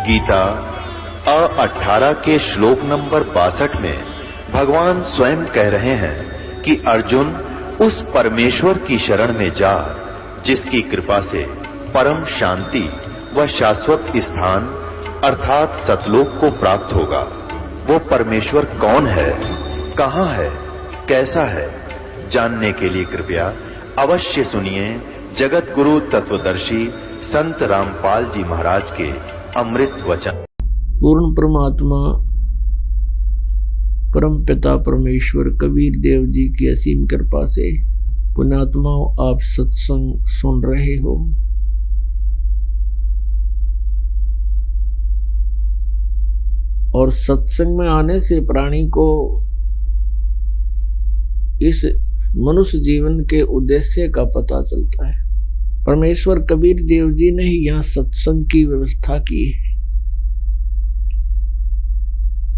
गीता 18 के श्लोक नंबर 62 में भगवान स्वयं कह रहे हैं कि अर्जुन उस परमेश्वर की शरण में जा जिसकी कृपा से परम शांति व शाश्वत स्थान अर्थात सतलोक को प्राप्त होगा। वो परमेश्वर कौन है, कहां है, कैसा है, जानने के लिए कृपया अवश्य सुनिए जगत गुरु तत्वदर्शी संत रामपाल जी महाराज के अमृत वचन। पूर्ण परमात्मा परम पिता परमेश्वर कबीर देव जी की असीम कृपा से पुण्यात्माओं आप सत्संग सुन रहे हो। और सत्संग में आने से प्राणी को इस मनुष्य जीवन के उद्देश्य का पता चलता है। परमेश्वर कबीर देव जी ने ही यहाँ सत्संग की व्यवस्था की है।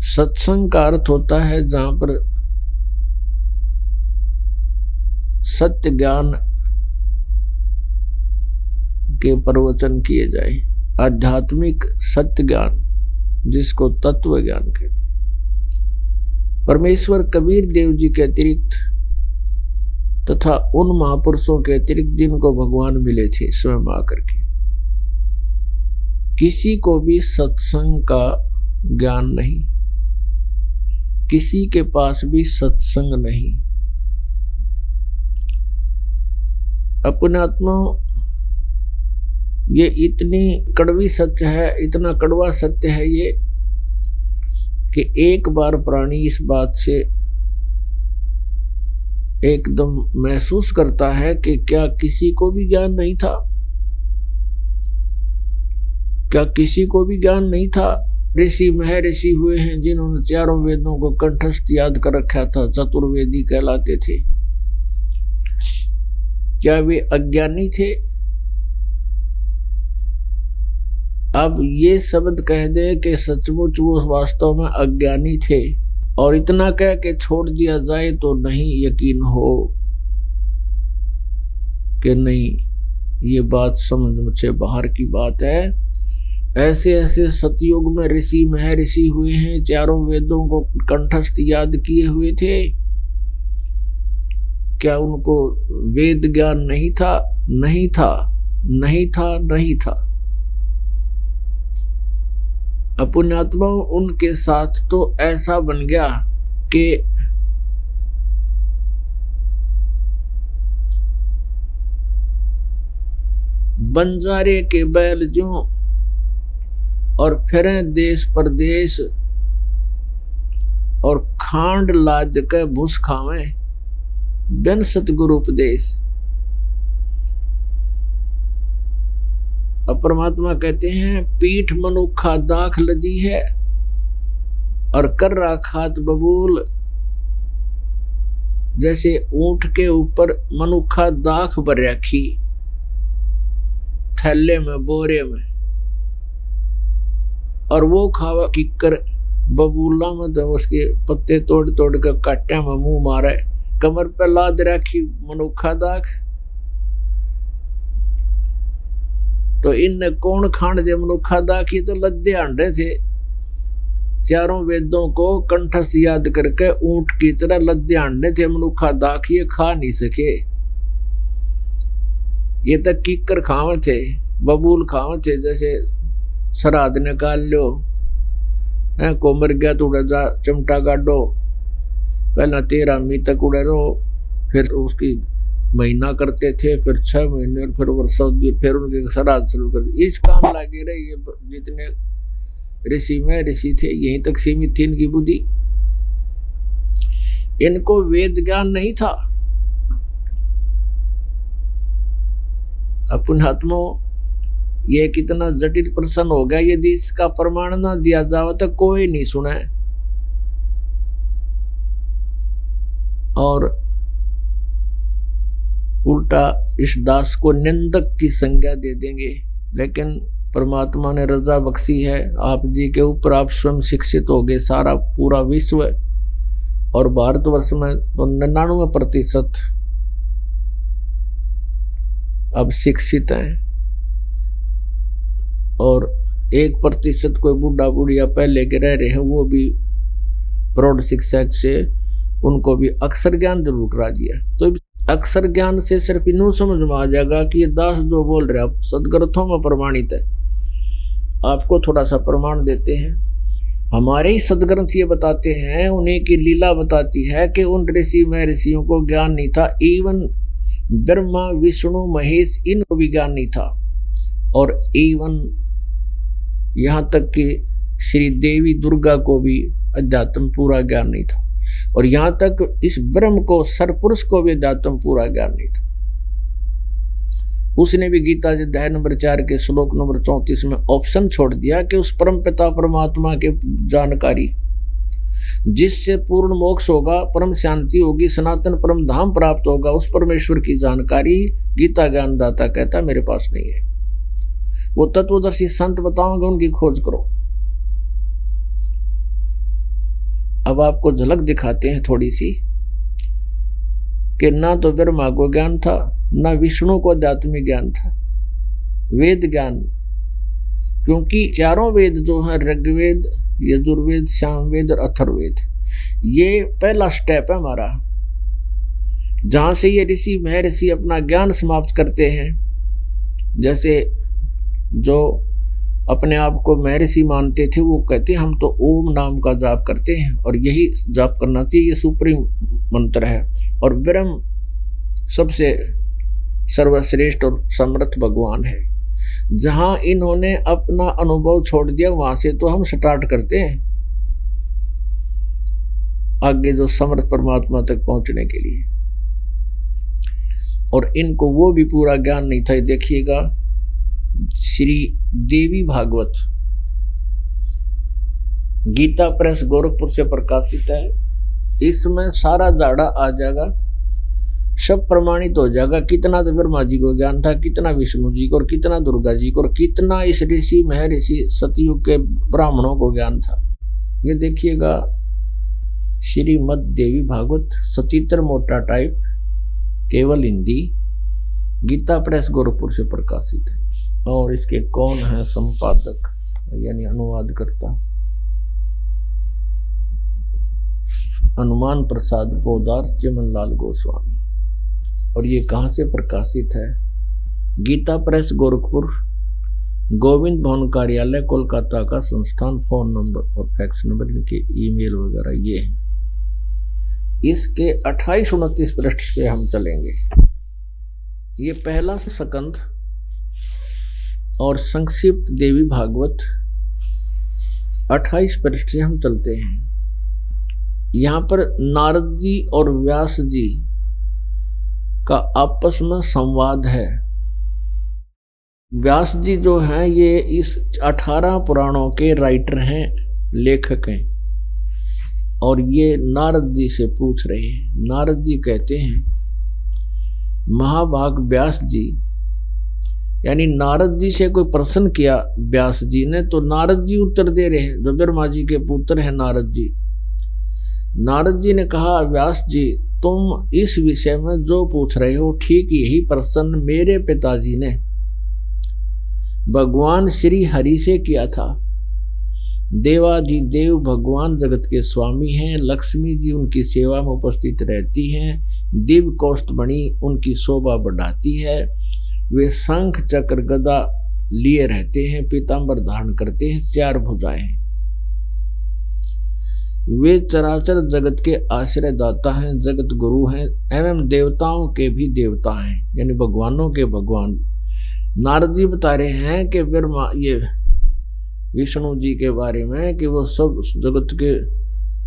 सत्संग का अर्थ होता है जहां पर सत्य ज्ञान के प्रवचन किए जाए, आध्यात्मिक सत्य ज्ञान जिसको तत्व ज्ञान कहते हैं। परमेश्वर कबीर देव जी के अतिरिक्त तथा उन महापुरुषों के अतिरिक्त जिनको भगवान मिले थे स्वयं आकर के, किसी को भी सत्संग का ज्ञान नहीं, किसी के पास भी सत्संग नहीं। अपने आत्मा ये इतनी कड़वी सत्य है, इतना कड़वा सत्य है ये कि एक बार प्राणी इस बात से एकदम महसूस करता है कि क्या किसी को भी ज्ञान नहीं था, क्या किसी को भी ज्ञान नहीं था। ऋषि महर्षि हुए हैं जिन्होंने चारों वेदों को कंठस्थ याद कर रखा था, चतुर्वेदी कहलाते थे। क्या वे अज्ञानी थे? अब ये शब्द कह दे कि सचमुच वो वास्तव में अज्ञानी थे और इतना कह के छोड़ दिया जाए तो नहीं यकीन हो कि नहीं, ये बात समझ से बाहर की बात है। ऐसे ऐसे सतयुग में ऋषि महर्षि हुए हैं, चारों वेदों को कंठस्थ याद किए हुए थे। क्या उनको वेद ज्ञान नहीं था? नहीं था, नहीं था, नहीं था। पुण्यात्मा उनके साथ तो ऐसा बन गया कि बंजारे के बैल जो और फिर देश परदेश और खांड लाद के भूस खावे बिन सतगुरु उपदेश। अब परमात्मा कहते हैं पीठ मनुखा दाख लदी है और कर रहा खात बबूल। जैसे ऊंट के ऊपर मनुखा दाख भर रखी थैले में, बोरे में, और वो खावा किकर बबूला में तो उसके पत्ते तोड़ तोड़ कर काटे में मुंह मारे, कमर पे लाद रखी मनुखा दाख। तो इन कौन खांड दे मनुखा दाख? ये तो लद्दे अंडे थे, चारों वेदों को कंठस्थ याद करके ऊंट की तरह लद्दे अंडे थे मनुखा दाख, ये खा नहीं सके। ये तक किकर खावे थे, बबूल खावे थे। जैसे श्राद्ध निकाल लो, को मर गया तो उड़ा चिमटा गाड़ो, पहला 13 महीने तक उड़े रहो, फिर उसकी महीना करते थे, फिर 6 महीने, और फिर वर्षों, फिर उनके श्राद्ध शुरू कर दिए। इस काम लगे रहे। ये जितने ऋषि में ऋषि थे यहीं तक सीमित थी इनकी बुद्धि। इनको वेद ज्ञान नहीं था। पुण्यात्मा ये कितना जटिल प्रश्न हो गया, यदि इसका प्रमाण ना दिया जाए तो कोई नहीं सुने। और उल्टा इस दास को निंदक की संज्ञा दे देंगे। लेकिन परमात्मा ने रजा बख्शी है आप जी के ऊपर, आप स्वयं शिक्षित हो गए। सारा पूरा विश्व और भारतवर्ष में तो 99% अब शिक्षित हैं। और 1% कोई बूढ़ा बूढ़िया पहले के रह रहे हैं, वो भी प्रौढ़ शिक्षा से उनको भी अक्षर ज्ञान जरूर करा दिया। तो अक्षर ज्ञान से सिर्फ इनू समझ में आ जाएगा कि ये दास जो बोल रहे आप सदग्रंथों में प्रमाणित है। आपको थोड़ा सा प्रमाण देते हैं। हमारे ही सदग्रंथ ये बताते हैं, उन्हीं की लीला बताती है कि उन ऋषि महर्षियों को ज्ञान नहीं था। इवन ब्रह्मा विष्णु महेश इनको भी ज्ञान नहीं था। और इवन यहाँ तक कि श्री देवी दुर्गा को भी अध्यात्म पूरा ज्ञान नहीं था। और यहाँ तक इस ब्रह्म को सरपुरुष को भी अध्यात्म पूरा ज्ञान नहीं था। उसने भी गीता अध्याय नंबर 4 के श्लोक नंबर 34 में ऑप्शन छोड़ दिया कि उस परम पिता परमात्मा के जानकारी जिससे पूर्ण मोक्ष होगा, परम शांति होगी, सनातन परम धाम प्राप्त होगा, उस परमेश्वर की जानकारी गीता ज्ञानदाता कहता मेरे पास नहीं है। वो तत्वदर्शी संत बताओगे, उनकी खोज करो। अब आपको झलक दिखाते हैं थोड़ी सी कि ना तो ब्रह्मा को ज्ञान था, ना विष्णु को आध्यात्मिक ज्ञान था, वेद ज्ञान। क्योंकि चारों वेद जो है, ऋग्वेद, यजुर्वेद, सामवेद और अथर्ववेद, ये पहला स्टेप है हमारा, जहां से ये ऋषि महर्षि अपना ज्ञान समाप्त करते हैं। जैसे जो अपने आप को महर्षि मानते थे वो कहते हैं हम तो ओम नाम का जाप करते हैं और यही जाप करना चाहिए, ये सुप्रीम मंत्र है। और ब्रह्म सबसे सर्वश्रेष्ठ और समर्थ भगवान है। जहां इन्होंने अपना अनुभव छोड़ दिया, वहां से तो हम स्टार्ट करते हैं आगे जो समर्थ परमात्मा तक पहुंचने के लिए। और इनको वो भी पूरा ज्ञान नहीं था। देखिएगा श्री देवी भागवत गीता प्रेस गोरखपुर से प्रकाशित है। इसमें सारा जाड़ा आ जाएगा, सब प्रमाणित हो जाएगा। कितना तो ब्रह्मा जी को ज्ञान था, कितना विष्णु जी को, और कितना दुर्गा जी को, और कितना इस ऋषि महर्षि सतयुग के ब्राह्मणों को ज्ञान था। ये देखिएगा श्रीमद देवी भागवत सचित्र मोटा टाइप, केवल हिंदी, गीता प्रेस गोरखपुर से प्रकाशित है। और इसके कौन है संपादक यानी अनुवादकर्ता? हनुमान प्रसाद पोदार, चिमनलाल गोस्वामी। और ये कहाँ से प्रकाशित है? गीता प्रेस गोरखपुर, गोविंद भवन कार्यालय कोलकाता का संस्थान। फोन नंबर और फैक्स नंबर, इनके ईमेल वगैरह ये है। इसके 28-29 पृष्ठ पे हम चलेंगे। ये पहला स्कंध और संक्षिप्त देवी भागवत 28 पृष्ठ से हम चलते हैं। यहाँ पर नारद जी और व्यास जी का आपस में संवाद है। व्यास जी जो हैं ये इस 18 पुराणों के राइटर हैं, लेखक हैं। और ये नारद जी से पूछ रहे हैं। नारद जी कहते हैं महाभाग व्यास जी, यानी नारद जी से कोई प्रश्न किया व्यास जी ने, तो नारद जी उत्तर दे रहे हैं, जो ब्रह्मा जी के पुत्र हैं नारद जी। नारद जी ने कहा व्यास जी, तुम इस विषय में जो पूछ रहे हो ठीक यही प्रश्न मेरे पिताजी ने भगवान श्री हरि से किया था। देवाधिदेव भगवान जगत के स्वामी हैं, लक्ष्मी जी उनकी सेवा में उपस्थित रहती हैं, दिव्य कौस्तुभमणि उनकी शोभा बढ़ाती है, वे शंख चक्र गदा लिए रहते हैं, पीतांबर धारण करते हैं, 4 भुजाएं। वे चराचर जगत के आश्रय दाता हैं, जगत गुरु हैं, एवं देवताओं के भी देवता हैं, यानी भगवानों के भगवान। नारद जी बता रहे हैं कि ब्रह्मा ये विष्णु जी के बारे में कि वो सब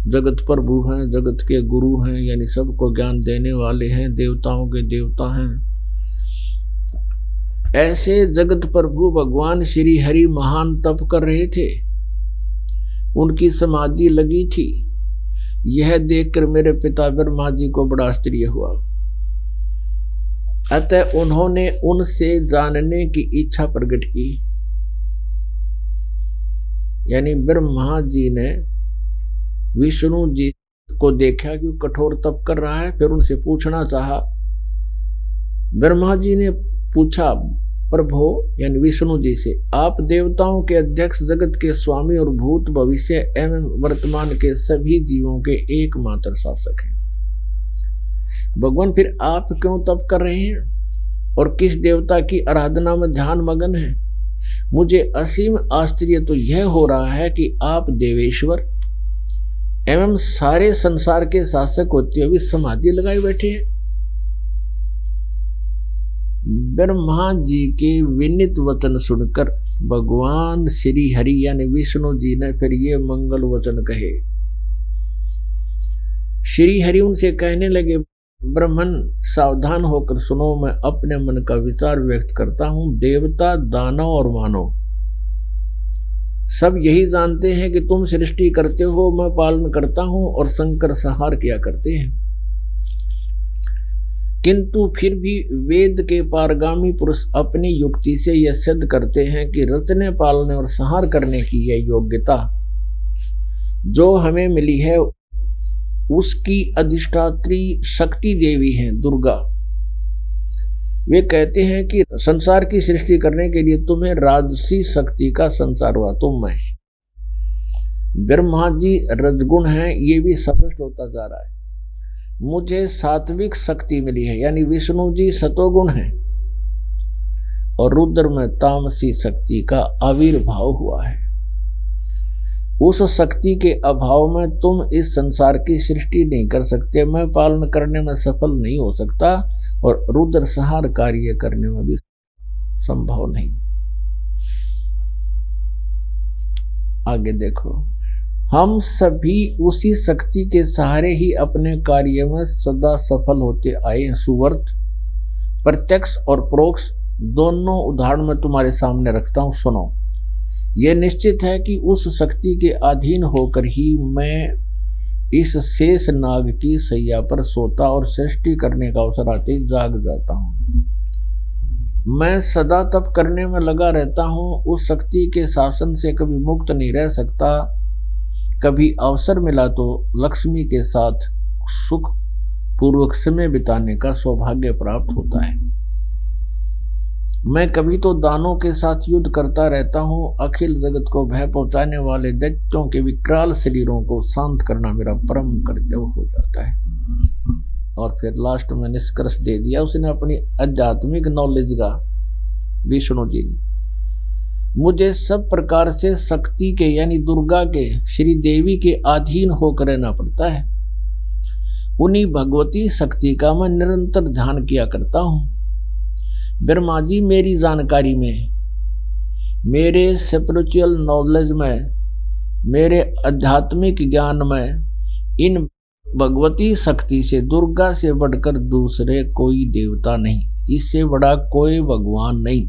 जगत प्रभु हैं, जगत के गुरु हैं, यानी सबको ज्ञान देने वाले हैं, देवताओं के देवता हैं। ऐसे जगत प्रभु भगवान श्री हरि महान तप कर रहे थे, उनकी समाधि लगी थी। यह देखकर मेरे पिता ब्रह्मा जी को बड़ा आश्चर्य हुआ। अतः उन्होंने उनसे जानने की इच्छा प्रकट की। यानी ब्रह्मा जी ने विष्णु जी को देखा कि कठोर तप कर रहा है, फिर उनसे पूछना चाहा। ब्रह्मा जी ने पूछा प्रभो यानी विष्णु जी से, आप देवताओं के अध्यक्ष, जगत के स्वामी और भूत भविष्य एवं वर्तमान के सभी जीवों के एकमात्र शासक हैं। भगवान फिर आप क्यों तप कर रहे हैं और किस देवता की आराधना में ध्यान मगन है? मुझे असीम आश्चर्य तो यह हो रहा है कि आप देवेश्वर एवं सारे संसार के शासक होते हुए समाधि लगाए बैठे हैं। ब्रह्मा जी के विनीत वचन सुनकर भगवान श्री हरि यानी विष्णु जी ने फिर ये मंगल वचन कहे। श्री हरि उनसे कहने लगे, ब्राह्मण सावधान होकर सुनो, मैं अपने मन का विचार व्यक्त करता हूं। देवता, दानव और मानव सब यही जानते हैं कि तुम सृष्टि करते हो, मैं पालन करता हूं और शंकर संहार किया करते हैं। किंतु फिर भी वेद के पारगामी पुरुष अपनी युक्ति से यह सिद्ध करते हैं कि रचने, पालने और संहार करने की यह योग्यता जो हमें मिली है उसकी अधिष्ठात्री शक्ति देवी है दुर्गा। वे कहते हैं कि संसार की सृष्टि करने के लिए तुम्हें राजसी शक्ति का संचार हुआ, तुम मैं। ब्रह्मा जी रजगुण हैं, ये भी स्पष्ट होता जा रहा है। मुझे सात्विक शक्ति मिली है यानी विष्णु जी सतोगुण है और रुद्र में तामसी शक्ति का आविर्भाव हुआ है। उस शक्ति के अभाव में तुम इस संसार की सृष्टि नहीं कर सकते, मैं पालन करने में सफल नहीं हो सकता और रुद्र संहार कार्य करने में भी संभव नहीं। आगे देखो, हम सभी उसी शक्ति के सहारे ही अपने कार्य में सदा सफल होते आए हैं। सुवर्त, प्रत्यक्ष और परोक्ष दोनों उदाहरण मैं तुम्हारे सामने रखता हूं, सुनो। यह निश्चित है कि उस शक्ति के अधीन होकर ही मैं इस शेष नाग की सैया पर सोता और सृष्टि करने का अवसर आते ही जाग जाता हूँ। मैं सदा तप करने में लगा रहता हूँ, उस शक्ति के शासन से कभी मुक्त नहीं रह सकता। कभी अवसर मिला तो लक्ष्मी के साथ सुख पूर्वक समय बिताने का सौभाग्य प्राप्त होता है। मैं कभी तो दानों के साथ युद्ध करता रहता हूँ। अखिल जगत को भय पहुंचाने वाले दैत्यों के विकराल शरीरों को शांत करना मेरा परम कर्तव्य हो जाता है। और फिर लास्ट में निष्कर्ष दे दिया उसने अपनी आध्यात्मिक नॉलेज का, विष्णु जी ने। मुझे सब प्रकार से शक्ति के यानी दुर्गा के, श्री देवी के अधीन होकर रहना पड़ता है। उन्हीं भगवती शक्ति का मैं निरंतर ध्यान किया करता हूँ। ब्रह्मा जी मेरी जानकारी में, मेरे स्पिरिचुअल नॉलेज में, मेरे आध्यात्मिक ज्ञान में इन भगवती शक्ति से, दुर्गा से बढ़कर दूसरे कोई देवता नहीं, इससे बड़ा कोई भगवान नहीं।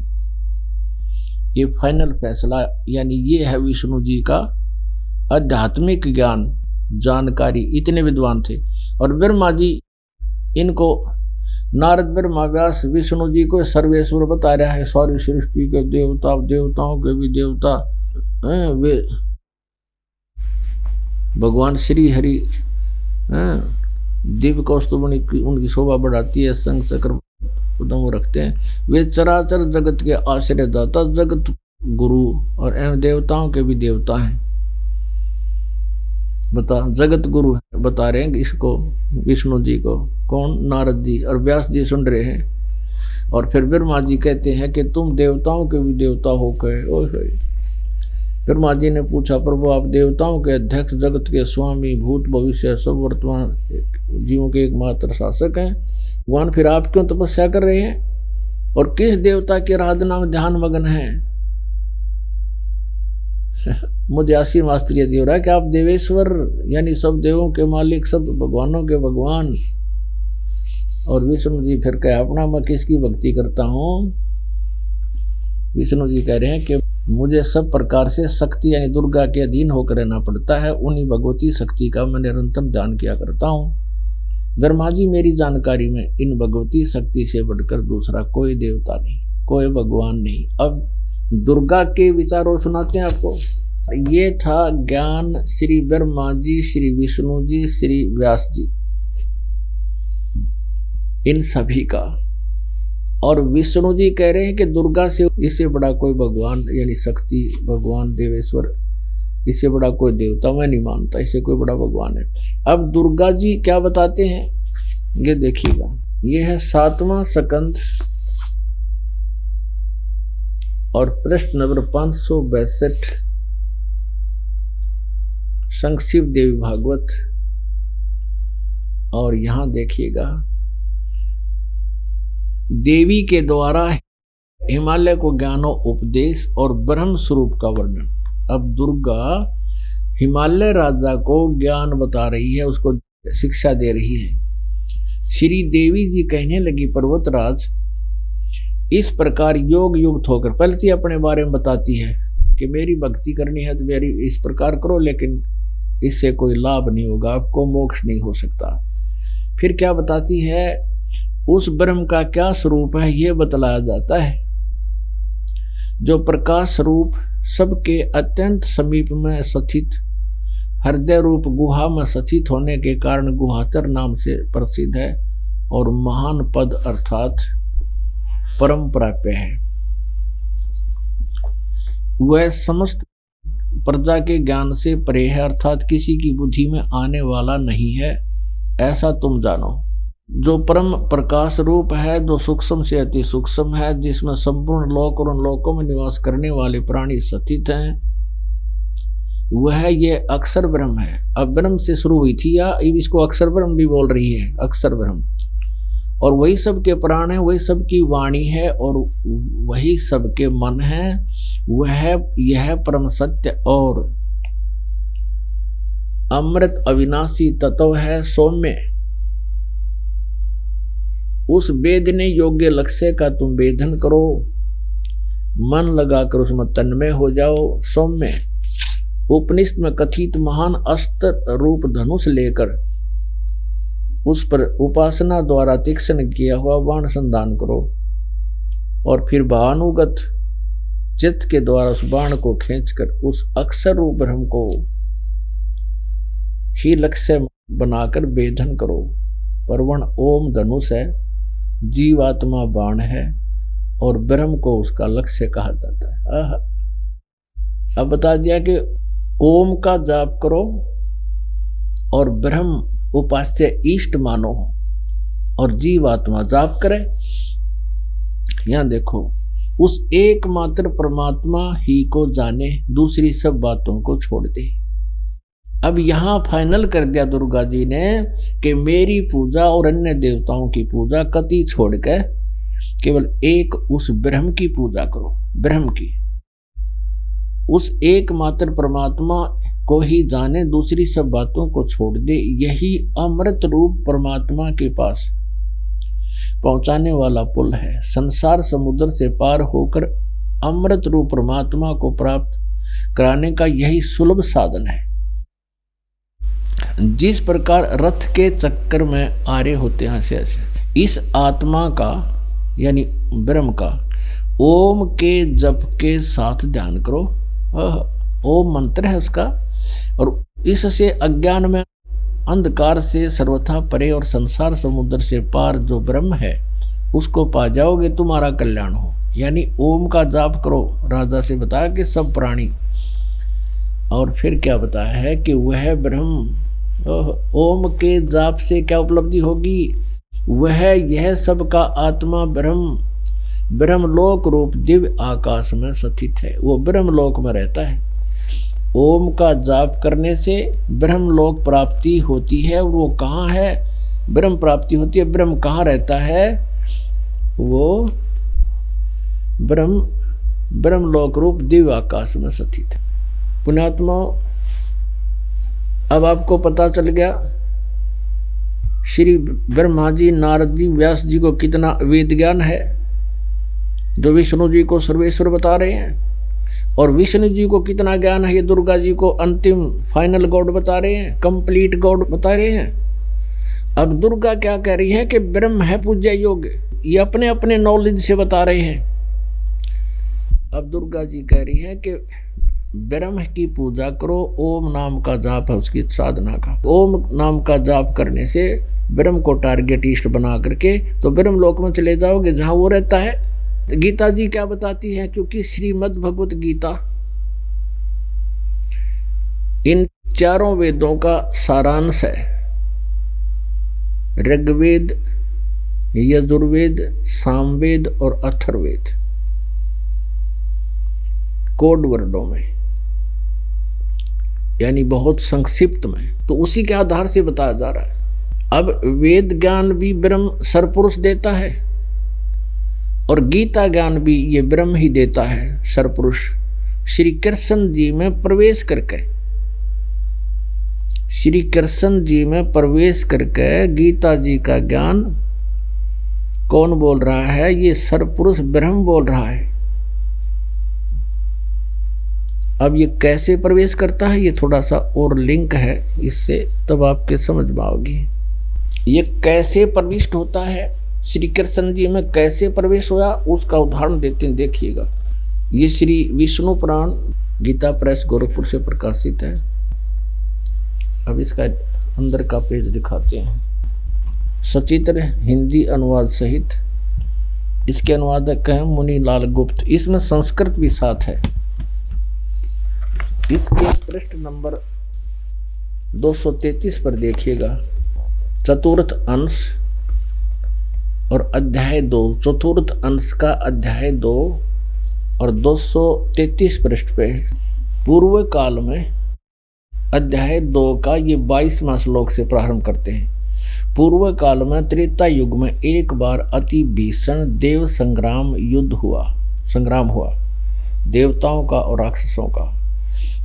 ये फाइनल फैसला यानी ये है विष्णु जी का आध्यात्मिक ज्ञान, जानकारी। इतने विद्वान थे। और ब्रह्मा जी इनको, नारद ब्रह्मा व्यास विष्णु जी को सर्वेश्वर बता रहा है। सारी सृष्टि के देवता, देवताओं के भी देवता वे भगवान श्री हरि दिव्य कौस्तुभ उनकी शोभा बढ़ाती है, शंख चक्र उदम रखते हैं। वे चराचर जगत के आश्रयदाता, जगत गुरु और एवं देवताओं के भी देवता हैं। बता, जगत गुरु है, बता रहे हैं इसको विष्णु जी को। कौन? नारद जी और व्यास जी सुन रहे हैं। और फिर ब्रह्मा जी कहते हैं कि तुम देवताओं के भी देवता हो गए। ब्रह्मा जी ने पूछा, प्रभु आप देवताओं के अध्यक्ष, जगत के स्वामी, भूत भविष्य सब वर्तमान जीवों के एकमात्र शासक हैं। भगवान फिर आप क्यों तपस्या कर रहे हैं और किस देवता की आराधना में ध्यान मगन हैं? मुझे असीम आश्चर्य हो रहा है कि आप देवेश्वर यानी सब देवों के मालिक, सब भगवानों के भगवान। और विष्णु जी फिर कहे, अपना मैं किसकी भक्ति करता हूँ? विष्णु जी कह रहे हैं कि मुझे सब प्रकार से शक्ति यानी दुर्गा के अधीन होकर रहना पड़ता है। उन्हीं भगवती शक्ति का मैं निरंतर ध्यान किया करता हूँ। ब्रह्मा जी मेरी जानकारी में इन भगवती शक्ति से बढ़कर दूसरा कोई देवता नहीं, कोई भगवान नहीं। अब दुर्गा के विचारों सुनाते हैं आपको। ये था ज्ञान श्री ब्रह्मा जी, श्री विष्णु जी, श्री व्यास जी, इन सभी का। और विष्णु जी कह रहे हैं कि दुर्गा से इससे बड़ा कोई भगवान यानी शक्ति भगवान देवेश्वर, इससे बड़ा कोई देवता मैं नहीं मानता, इससे कोई बड़ा भगवान है। अब दुर्गा जी क्या बताते हैं ये देखिएगा। ये है 7वां स्कंद और प्रश्न नंबर 562, संक्षिप्त देवी भागवत। और यहां देखिएगा, देवी के द्वारा हिमालय को ज्ञानो उपदेश और ब्रह्म स्वरूप का वर्णन। अब दुर्गा हिमालय राजा को ज्ञान बता रही है, उसको शिक्षा दे रही है। श्री देवी जी कहने लगी, पर्वतराज इस प्रकार योग युक्त होकर, पहले तो अपने बारे में बताती है कि मेरी भक्ति करनी है तो मेरी इस प्रकार करो, लेकिन इससे कोई लाभ नहीं होगा, आपको मोक्ष नहीं हो सकता। फिर क्या बताती है, उस ब्रह्म का क्या स्वरूप है यह बतलाया जाता है, जो प्रकाश स्वरूप सबके अत्यंत समीप में स्थित हृदय रूप गुहा में स्थित होने के कारण गुहाचर नाम से प्रसिद्ध है और महान पद अर्थात परम प्राप्य है। वह समस्त प्रजा के ज्ञान से परे है, अर्थात किसी की बुद्धि में आने वाला नहीं है, ऐसा तुम जानो। जो परम प्रकाश रूप है, जो सूक्ष्म से अति सूक्ष्म है, जिसमें संपूर्ण लोक और उन लोकों में निवास करने वाले प्राणी स्थित हैं, वह ये अक्षर ब्रह्म है। अब ब्रह्म से शुरू हुई थी, या इसको अक्षर ब्रह्म भी बोल रही है, अक्षर ब्रह्म। और वही सबके प्राण है, वही सबकी वाणी है और वही सबके मन है। वह यह परम सत्य और अमृत अविनाशी तत्व है, सौम्य। उस वेदने योग्य लक्ष्य का तुम वेदन करो, मन लगाकर उसमें तन्मय हो जाओ। सौम्य उपनिषद में कथित महान अस्त्र रूप धनुष लेकर उस पर उपासना द्वारा तीक्ष्ण किया हुआ बाण संधान करो और फिर भानुगत चित्त के द्वारा उस बाण को खींचकर उस अक्षर रूप ब्रह्म को ही लक्ष्य बनाकर वेधन करो। परवण ओम धनुष है, जीवात्मा बाण है और ब्रह्म को उसका लक्ष्य कहा जाता है। अब बता दिया कि ओम का जाप करो और ब्रह्म उपास्य इष्ट मानो और जीवात्मा जाप करे। यहां देखो, उस एकमात्र परमात्मा ही को जाने, दूसरी सब बातों को छोड़ दे। अब यहां फाइनल कर दिया दुर्गा जी ने कि मेरी पूजा और अन्य देवताओं की पूजा कति छोड़कर केवल एक उस ब्रह्म की पूजा करो। ब्रह्म की, उस एकमात्र परमात्मा को ही जाने, दूसरी सब बातों को छोड़ दे। यही अमृत रूप परमात्मा के पास पहुंचाने वाला पुल है। संसार समुद्र से पार होकर अमृत रूप परमात्मा को प्राप्त कराने का यही सुलभ साधन है। जिस प्रकार रथ के चक्कर में आरे होते हैं, ऐसे इस आत्मा का यानी ब्रह्म का ओम के जप के साथ ध्यान करो। ओम मंत्र है उसका, और इससे अज्ञान में अंधकार से सर्वथा परे और संसार समुद्र से पार जो ब्रह्म है उसको पा जाओगे, तुम्हारा कल्याण हो। यानी ओम का जाप करो। राजा से बताया कि सब प्राणी, और फिर क्या बताया है कि वह ब्रह्म, ओम के जाप से क्या उपलब्धि होगी, वह यह सब का आत्मा ब्रह्म ब्रह्मलोक रूप दिव्य आकाश में स्थित है। वो ब्रह्मलोक में रहता है। ओम का जाप करने से ब्रह्मलोक प्राप्ति होती है। और वो कहाँ है ब्रह्म प्राप्ति होती है? ब्रह्म कहाँ रहता है? वो ब्रह्मलोक रूप दिव्य आकाश में स्थित है। पुण्यात्मा, अब आपको पता चल गया श्री ब्रह्मा जी, नारद जी, व्यास जी को कितना वेद ज्ञान है, जो विष्णु जी को सर्वेश्वर बता रहे हैं, और विष्णु जी को कितना ज्ञान है, ये दुर्गा जी को अंतिम फाइनल गॉड बता रहे हैं, कंप्लीट गॉड बता रहे हैं। अब दुर्गा क्या कह रही है कि ब्रह्म है पूज्य योग्य, ये अपने अपने नॉलेज से बता रहे हैं। अब दुर्गा जी कह रही है कि ब्रह्म की पूजा करो, ओम नाम का जाप है उसकी साधना का। ओम नाम का जाप करने से ब्रह्म को टारगेट इष्ट बना करके तो ब्रह्म लोक में चले जाओगे जहां वो रहता है। गीता जी क्या बताती है, क्योंकि श्रीमद् भगवत गीता इन चारों वेदों का सारांश है। ऋग्वेद, यजुर्वेद, सामवेद और अथर्ववेद, कोड वर्डों में, यानी बहुत संक्षिप्त में। तो उसी के आधार से बताया जा रहा है। अब वेद ज्ञान भी ब्रह्म सरपुरुष देता है और गीता ज्ञान भी ये ब्रह्म ही देता है सरपुरुष, श्री कृष्ण जी में प्रवेश करके। श्री कृष्ण जी में प्रवेश करके गीता जी का ज्ञान कौन बोल रहा है? ये सरपुरुष ब्रह्म बोल रहा है। अब ये कैसे प्रवेश करता है, ये थोड़ा सा और लिंक है इससे, तब आपके समझ में आओगी। ये कैसे प्रविष्ट होता है, श्री कृष्ण जी में कैसे प्रवेश हुआ, उसका उदाहरण देते हैं, देखिएगा। ये श्री विष्णु पुराण गीता प्रेस गोरखपुर से प्रकाशित है। अब इसका अंदर का पेज दिखाते हैं, सचित्र हिंदी अनुवाद सहित। इसके अनुवादक हैं मुनि लाल गुप्त। इसमें संस्कृत भी साथ है। इसके पृष्ठ नंबर 233 पर देखिएगा, चतुर्थ अंश और अध्याय 2, चतुर्थ अंश का अध्याय 2 और 233 पृष्ठ पे पूर्व काल में अध्याय 2 का ये 22वां श्लोक से प्रारंभ करते हैं। पूर्व काल में त्रेता युग में एक बार अति भीषण देव संग्राम हुआ देवताओं का और राक्षसों का,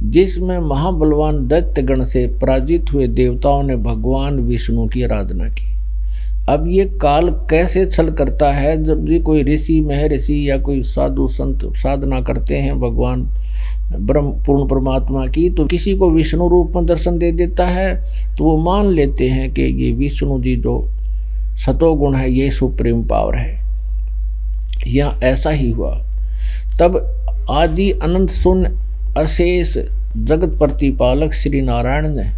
जिसमें महाबलवान दैत्यगण से पराजित हुए देवताओं ने भगवान विष्णु की आराधना की। अब ये काल कैसे छल करता है, जब भी कोई ऋषि महर्षि या कोई साधु संत साधना करते हैं भगवान ब्रह्म पूर्ण परमात्मा की, तो किसी को विष्णु रूप में दर्शन दे देता है, तो वो मान लेते हैं कि ये विष्णु जी जो सतोगुण है ये सुप्रीम पावर है। यहाँ ऐसा ही हुआ। तब आदि अनंत शून्य अशेष जगत प्रतिपालक श्री नारायण ने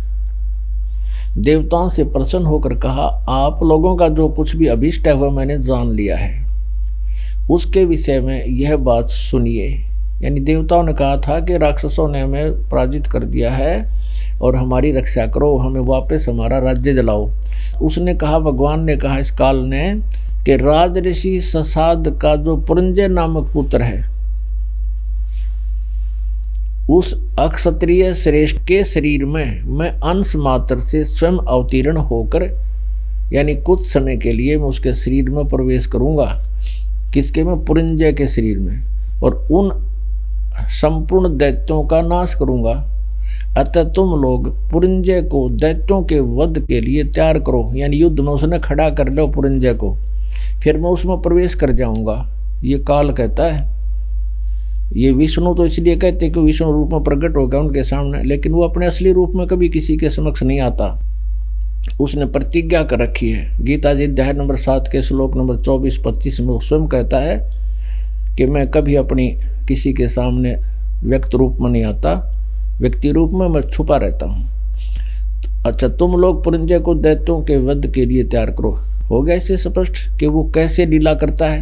देवताओं से प्रसन्न होकर कहा, आप लोगों का जो कुछ भी अभिष्ट है वह मैंने जान लिया है, उसके विषय में यह बात सुनिए। यानी देवताओं ने कहा था कि राक्षसों ने हमें पराजित कर दिया है और हमारी रक्षा करो, हमें वापस हमारा राज्य दिलाओ। उसने कहा, भगवान ने कहा इस काल ने कि राजऋषि ससाद का जो पुरंजय नामक पुत्र है, उस अक्षत्रिय श्रेष्ठ के शरीर में मैं अंश मात्र से स्वयं अवतीर्ण होकर, यानी कुछ समय के लिए मैं उसके शरीर में प्रवेश करूंगा। किसके में? पुरंजय के शरीर में, और उन संपूर्ण दैत्यों का नाश करूंगा। अतः तुम लोग पुरंजय को दैत्यों के वध के लिए तैयार करो, यानी युद्ध में उसने खड़ा कर लो पुरंजय को, फिर मैं उसमें प्रवेश कर जाऊंगा। ये काल कहता है। ये विष्णु तो इसलिए कहते कि विष्णु रूप में प्रकट होगा उनके सामने, लेकिन वो अपने असली रूप में कभी किसी के समक्ष नहीं आता। उसने प्रतिज्ञा कर रखी है। गीता जी अध्याय नंबर 7 के श्लोक नंबर 24-25 में स्वयं कहता है कि मैं कभी अपनी किसी के सामने व्यक्त रूप में नहीं आता, व्यक्ति रूप में मैं छुपा रहता हूँ। अच्छा, तुम लोग पुरंजय को दैत्यों के वध के लिए तैयार करो। हो गया इससे स्पष्ट कि वो कैसे लीला करता है।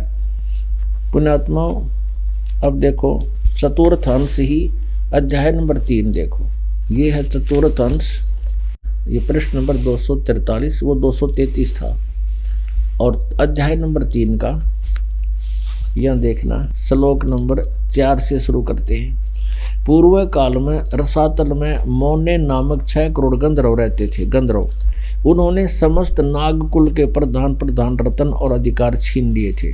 पुण्यात्माओं, अब देखो चतुर्थ अंश ही अध्याय नंबर 3 देखो, ये है चतुर्थ अंश। ये पृष्ठ नंबर 243, वो 233 था। और अध्याय नंबर 3 का यह देखना, श्लोक नंबर 4 से शुरू करते हैं। पूर्व काल में रसातल में मौने नामक 6 करोड़ गंधर्व रहते थे। गंधर्व, उन्होंने समस्त नागकुल के प्रधान रतन और अधिकार छीन लिए थे।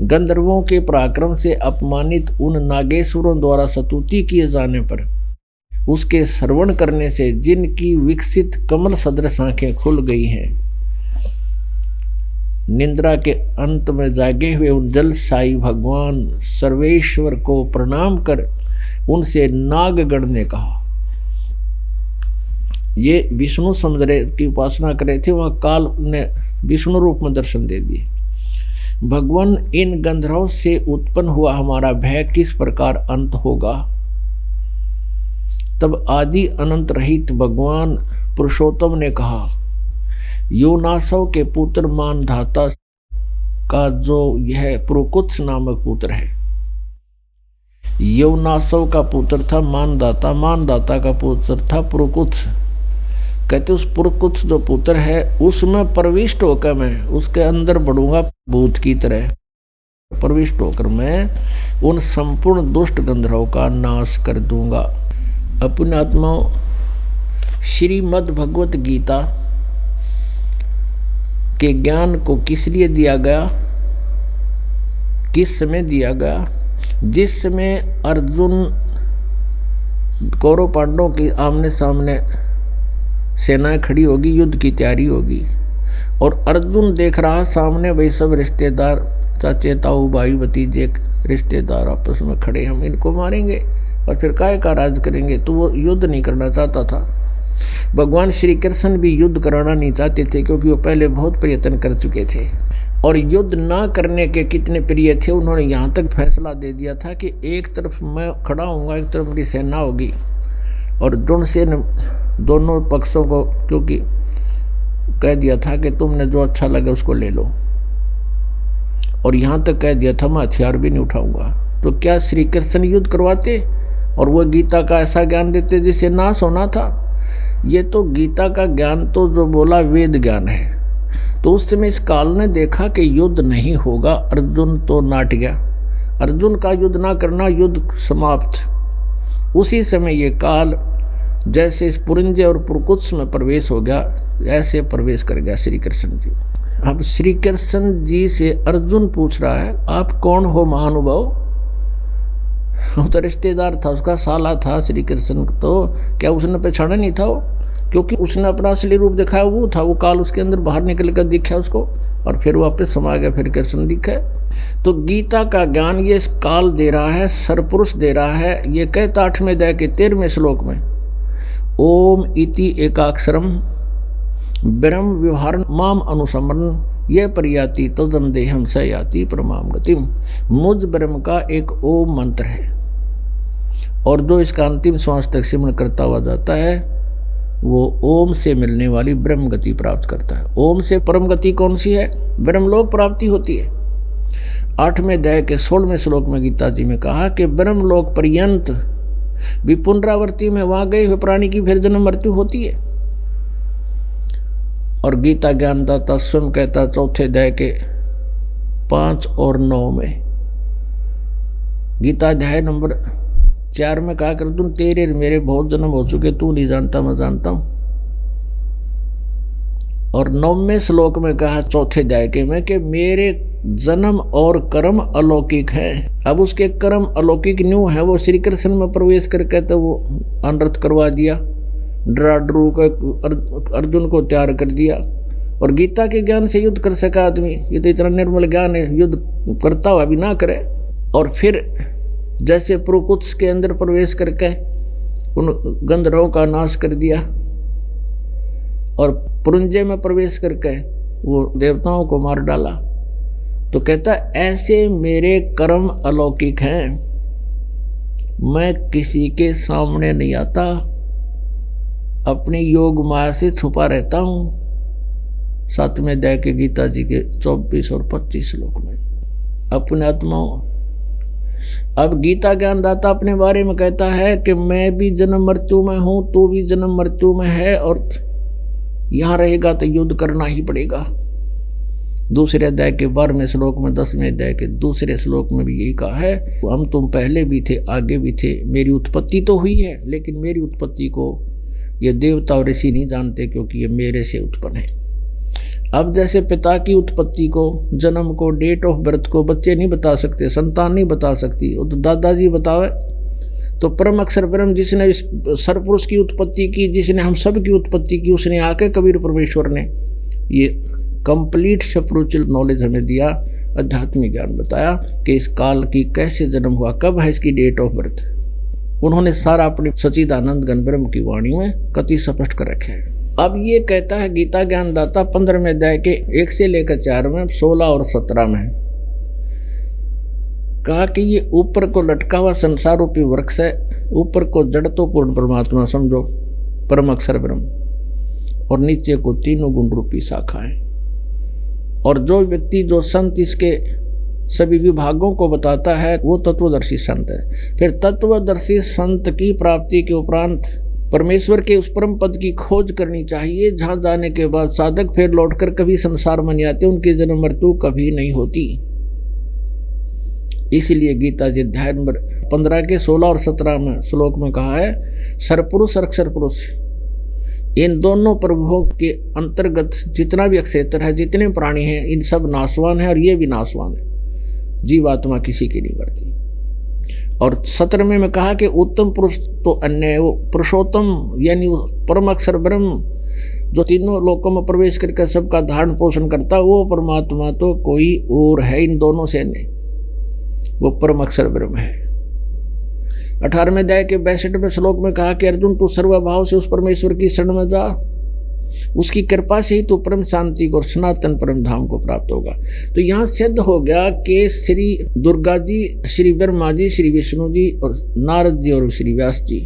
गंधर्वों के पराक्रम से अपमानित उन नागेश्वरों द्वारा स्तुति किए जाने पर उसके श्रवण करने से जिनकी विकसित कमल सदृश आंखें खुल गई हैं, निद्रा के अंत में जागे हुए उन जलसाई भगवान सर्वेश्वर को प्रणाम कर उनसे नागगण ने कहा। ये विष्णु समुद्र की उपासना कर रहे थे, वहां काल ने विष्णु रूप में दर्शन दे दिए। भगवान, इन गंधर्वों से उत्पन्न हुआ हमारा भय किस प्रकार अंत होगा? तब आदि अनंत रहित भगवान पुरुषोत्तम ने कहा, योनासव के पुत्र मानधाता का जो यह पुरुकुत्स नामक पुत्र है, योनासव का पुत्र था मानदाता, मानदाता का पुत्र था पुरुकुत्स। कहते उस पुरुकुत्स जो पुत्र है उसमें प्रविष्ट होकर मैं उसके अंदर बढ़ूंगा, भूत की तरह प्रविष्ट होकर मैं उन संपूर्ण दुष्ट गंधर्वों का नाश कर दूंगा। अपने आत्माओं, श्रीमद् भगवत गीता के ज्ञान को किस लिए दिया गया, किस समय दिया गया? जिस समय अर्जुन कौरव पांडवों की आमने सामने सेनाएं खड़ी होगी, युद्ध की तैयारी होगी, और अर्जुन देख रहा सामने वही सब रिश्तेदार, चाचे ताऊ भाई भतीजे रिश्तेदार आपस में खड़े, हम इनको मारेंगे और फिर काय का राज करेंगे। तो वो युद्ध नहीं करना चाहता था। भगवान श्री कृष्ण भी युद्ध कराना नहीं चाहते थे, क्योंकि वो पहले बहुत प्रयत्न कर चुके थे और युद्ध ना करने के कितने प्रिय थे। उन्होंने यहाँ तक फैसला दे दिया था कि एक तरफ मैं खड़ा होऊंगा, एक तरफ मेरी सेना होगी, और दोनों पक्षों को क्योंकि कह दिया था कि तुमने जो अच्छा लगे उसको ले लो, और यहाँ तक कह दिया था मैं हथियार भी नहीं उठाऊंगा। तो क्या श्री कृष्ण युद्ध करवाते और वो गीता का ऐसा ज्ञान देते जिससे नाश होना था? ये तो गीता का ज्ञान तो जो बोला वेद ज्ञान है। तो उस समय इस काल ने देखा कि युद्ध नहीं होगा, अर्जुन तो नाट गया, अर्जुन का युद्ध ना करना, युद्ध समाप्त। उसी समय ये काल जैसे इस पुरंजय और पुरकुत्स में प्रवेश हो गया, ऐसे प्रवेश कर गया श्री कृष्ण जी। अब श्री कृष्ण जी से अर्जुन पूछ रहा है, आप कौन हो महानुभाव? वो तो रिश्तेदार था, उसका साला था श्री कृष्ण, तो क्या उसने पहचाना नहीं था वो? क्योंकि उसने अपना असली रूप दिखाया वो था, वो काल उसके अंदर बाहर निकल कर दिखा उसको, और फिर वापस समा गया, फिर कृष्ण दिखा। तो गीता का ज्ञान ये काल दे रहा है, सरपुरुष दे रहा है। ये कहता 8वें अध्याय के 13वें श्लोक में, ओम इति एकाक्षरम ब्रह्म व्यवहार माम अनुसमरण ये परियाति तदन देहम स याति परमाम गतिम। मुझ ब्रह्म का एक ओम मंत्र है, और जो इसका अंतिम श्वास तक सिमरण करता हुआ जाता है वो ओम से मिलने वाली ब्रह्म गति प्राप्त करता है। ओम से परम गति कौन सी है? ब्रह्मलोक प्राप्ति होती है। 8वें अध्याय के 16वें श्लोक में गीता जी में कहा कि ब्रह्मलोक पर्यंत भी पुनरावृत्ति में वहां गए हुए प्राणी की फिर जन्म मृत्यु होती है। और गीता ज्ञानदाता स्वयं कहता 4थे अध्याय के 5 और 9 में, गीता अध्याय नंबर 4 में कहा कर तुम तेरे मेरे बहुत जन्म हो चुके, तू नहीं जानता मैं जानता हूं। और 9वें श्लोक में कहा 4थे अध्याय के में कि मेरे जन्म और कर्म अलौकिक है। अब उसके कर्म अलौकिक न्यू है, वो श्री कृष्ण में प्रवेश करके तो वो अनर्थ करवा दिया, डरा डरू को अर्जुन को तैयार कर दिया। और गीता के ज्ञान से युद्ध कर सका आदमी, ये तो इतना निर्मल ज्ञान है, युद्ध करता हुआ भी ना करे। और फिर जैसे पुरुकुत्स के अंदर प्रवेश करके उन गंधर्वों का नाश कर दिया, और पुरंजय में प्रवेश करके वो देवताओं को मार डाला। तो कहता ऐसे मेरे कर्म अलौकिक हैं, मैं किसी के सामने नहीं आता, अपनी योग माया से छुपा रहता हूं। 7वें अध्याय के गीता जी के 24 और 25 श्लोक में। अपने आत्माओं, अब गीता ज्ञानदाता अपने बारे में कहता है कि मैं भी जन्म मृत्यु में हूं, तू भी जन्म मृत्यु में है, और यहां रहेगा तो युद्ध करना ही पड़ेगा। दूसरे अध्याय के 12वें श्लोक में, 10वें अध्याय के दूसरे श्लोक में भी यही कहा है, हम तुम पहले भी थे आगे भी थे, मेरी उत्पत्ति तो हुई है, लेकिन मेरी उत्पत्ति को ये देवता और ऋषि नहीं जानते, क्योंकि ये मेरे से उत्पन्न है। अब जैसे पिता की उत्पत्ति को, जन्म को, डेट ऑफ बर्थ को बच्चे नहीं बता सकते, संतान नहीं बता सकती, वो तो दादाजी बतावे। तो परम अक्षर ब्रह्म जिसने सरपुरुष की उत्पत्ति की, जिसने हम सब की उत्पत्ति की, उसने आके कबीर परमेश्वर ने ये कंप्लीट स्पिरिचुअल नॉलेज हमें दिया, आध्यात्मिक ज्ञान बताया कि इस काल की कैसे जन्म हुआ, कब है इसकी डेट ऑफ बर्थ। उन्होंने सारा अपने सच्चिदानंद घन ब्रह्म की वाणी में कति स्पष्ट कर रखे हैं। अब ये कहता है गीता ज्ञानदाता 15वें अध्याय के 1 से लेकर 4 में, 16 और 17 में, कहा कि ये ऊपर को लटका हुआ संसार रूपी वृक्ष है, ऊपर को जड़ तो पूर्ण परमात्मा समझो, परम अक्षर ब्रह्म, और नीचे को तीनों गुण रूपी शाखा है। और जो व्यक्ति, जो संत इसके सभी विभागों को बताता है वो तत्वदर्शी संत है। फिर तत्वदर्शी संत की प्राप्ति के उपरांत परमेश्वर के उस परम पद की खोज करनी चाहिए, जहाँ जाने के बाद साधक फिर लौटकर कभी संसार में नहीं आते, उनकी जन्म मृत्यु कभी नहीं होती। इसीलिए गीता जी अध्याय नंबर 15 के 16 और 17 में श्लोक में कहा है, सरपुरुष और अक्षर पुरुष, इन दोनों प्रभुओं के अंतर्गत जितना भी अक्षेत्र है, जितने प्राणी हैं, इन सब नाशवान है और ये भी नाशवान है। जीवात्मा किसी की नहीं बढ़ती। और 17वें में कहा कि उत्तम पुरुष तो अन्य है, वो पुरुषोत्तम यानी परम अक्षर ब्रह्म जो तीनों लोकों में प्रवेश करके सबका धारण पोषण करता, वो परमात्मा तो कोई और है इन दोनों से नहीं, वो परम अक्षर ब्रह्म है। 18वें अध्याय के 62वें श्लोक में कहा कि अर्जुन तू सर्वभाव से उस परमेश्वर की शरण में जा, उसकी कृपा से ही तो परम शांति को और सनातन परम धाम को प्राप्त होगा। तो यहाँ सिद्ध हो गया कि श्री दुर्गा जी, श्री ब्रह्मा जी, श्री विष्णु जी और नारद जी और श्री व्यास जी,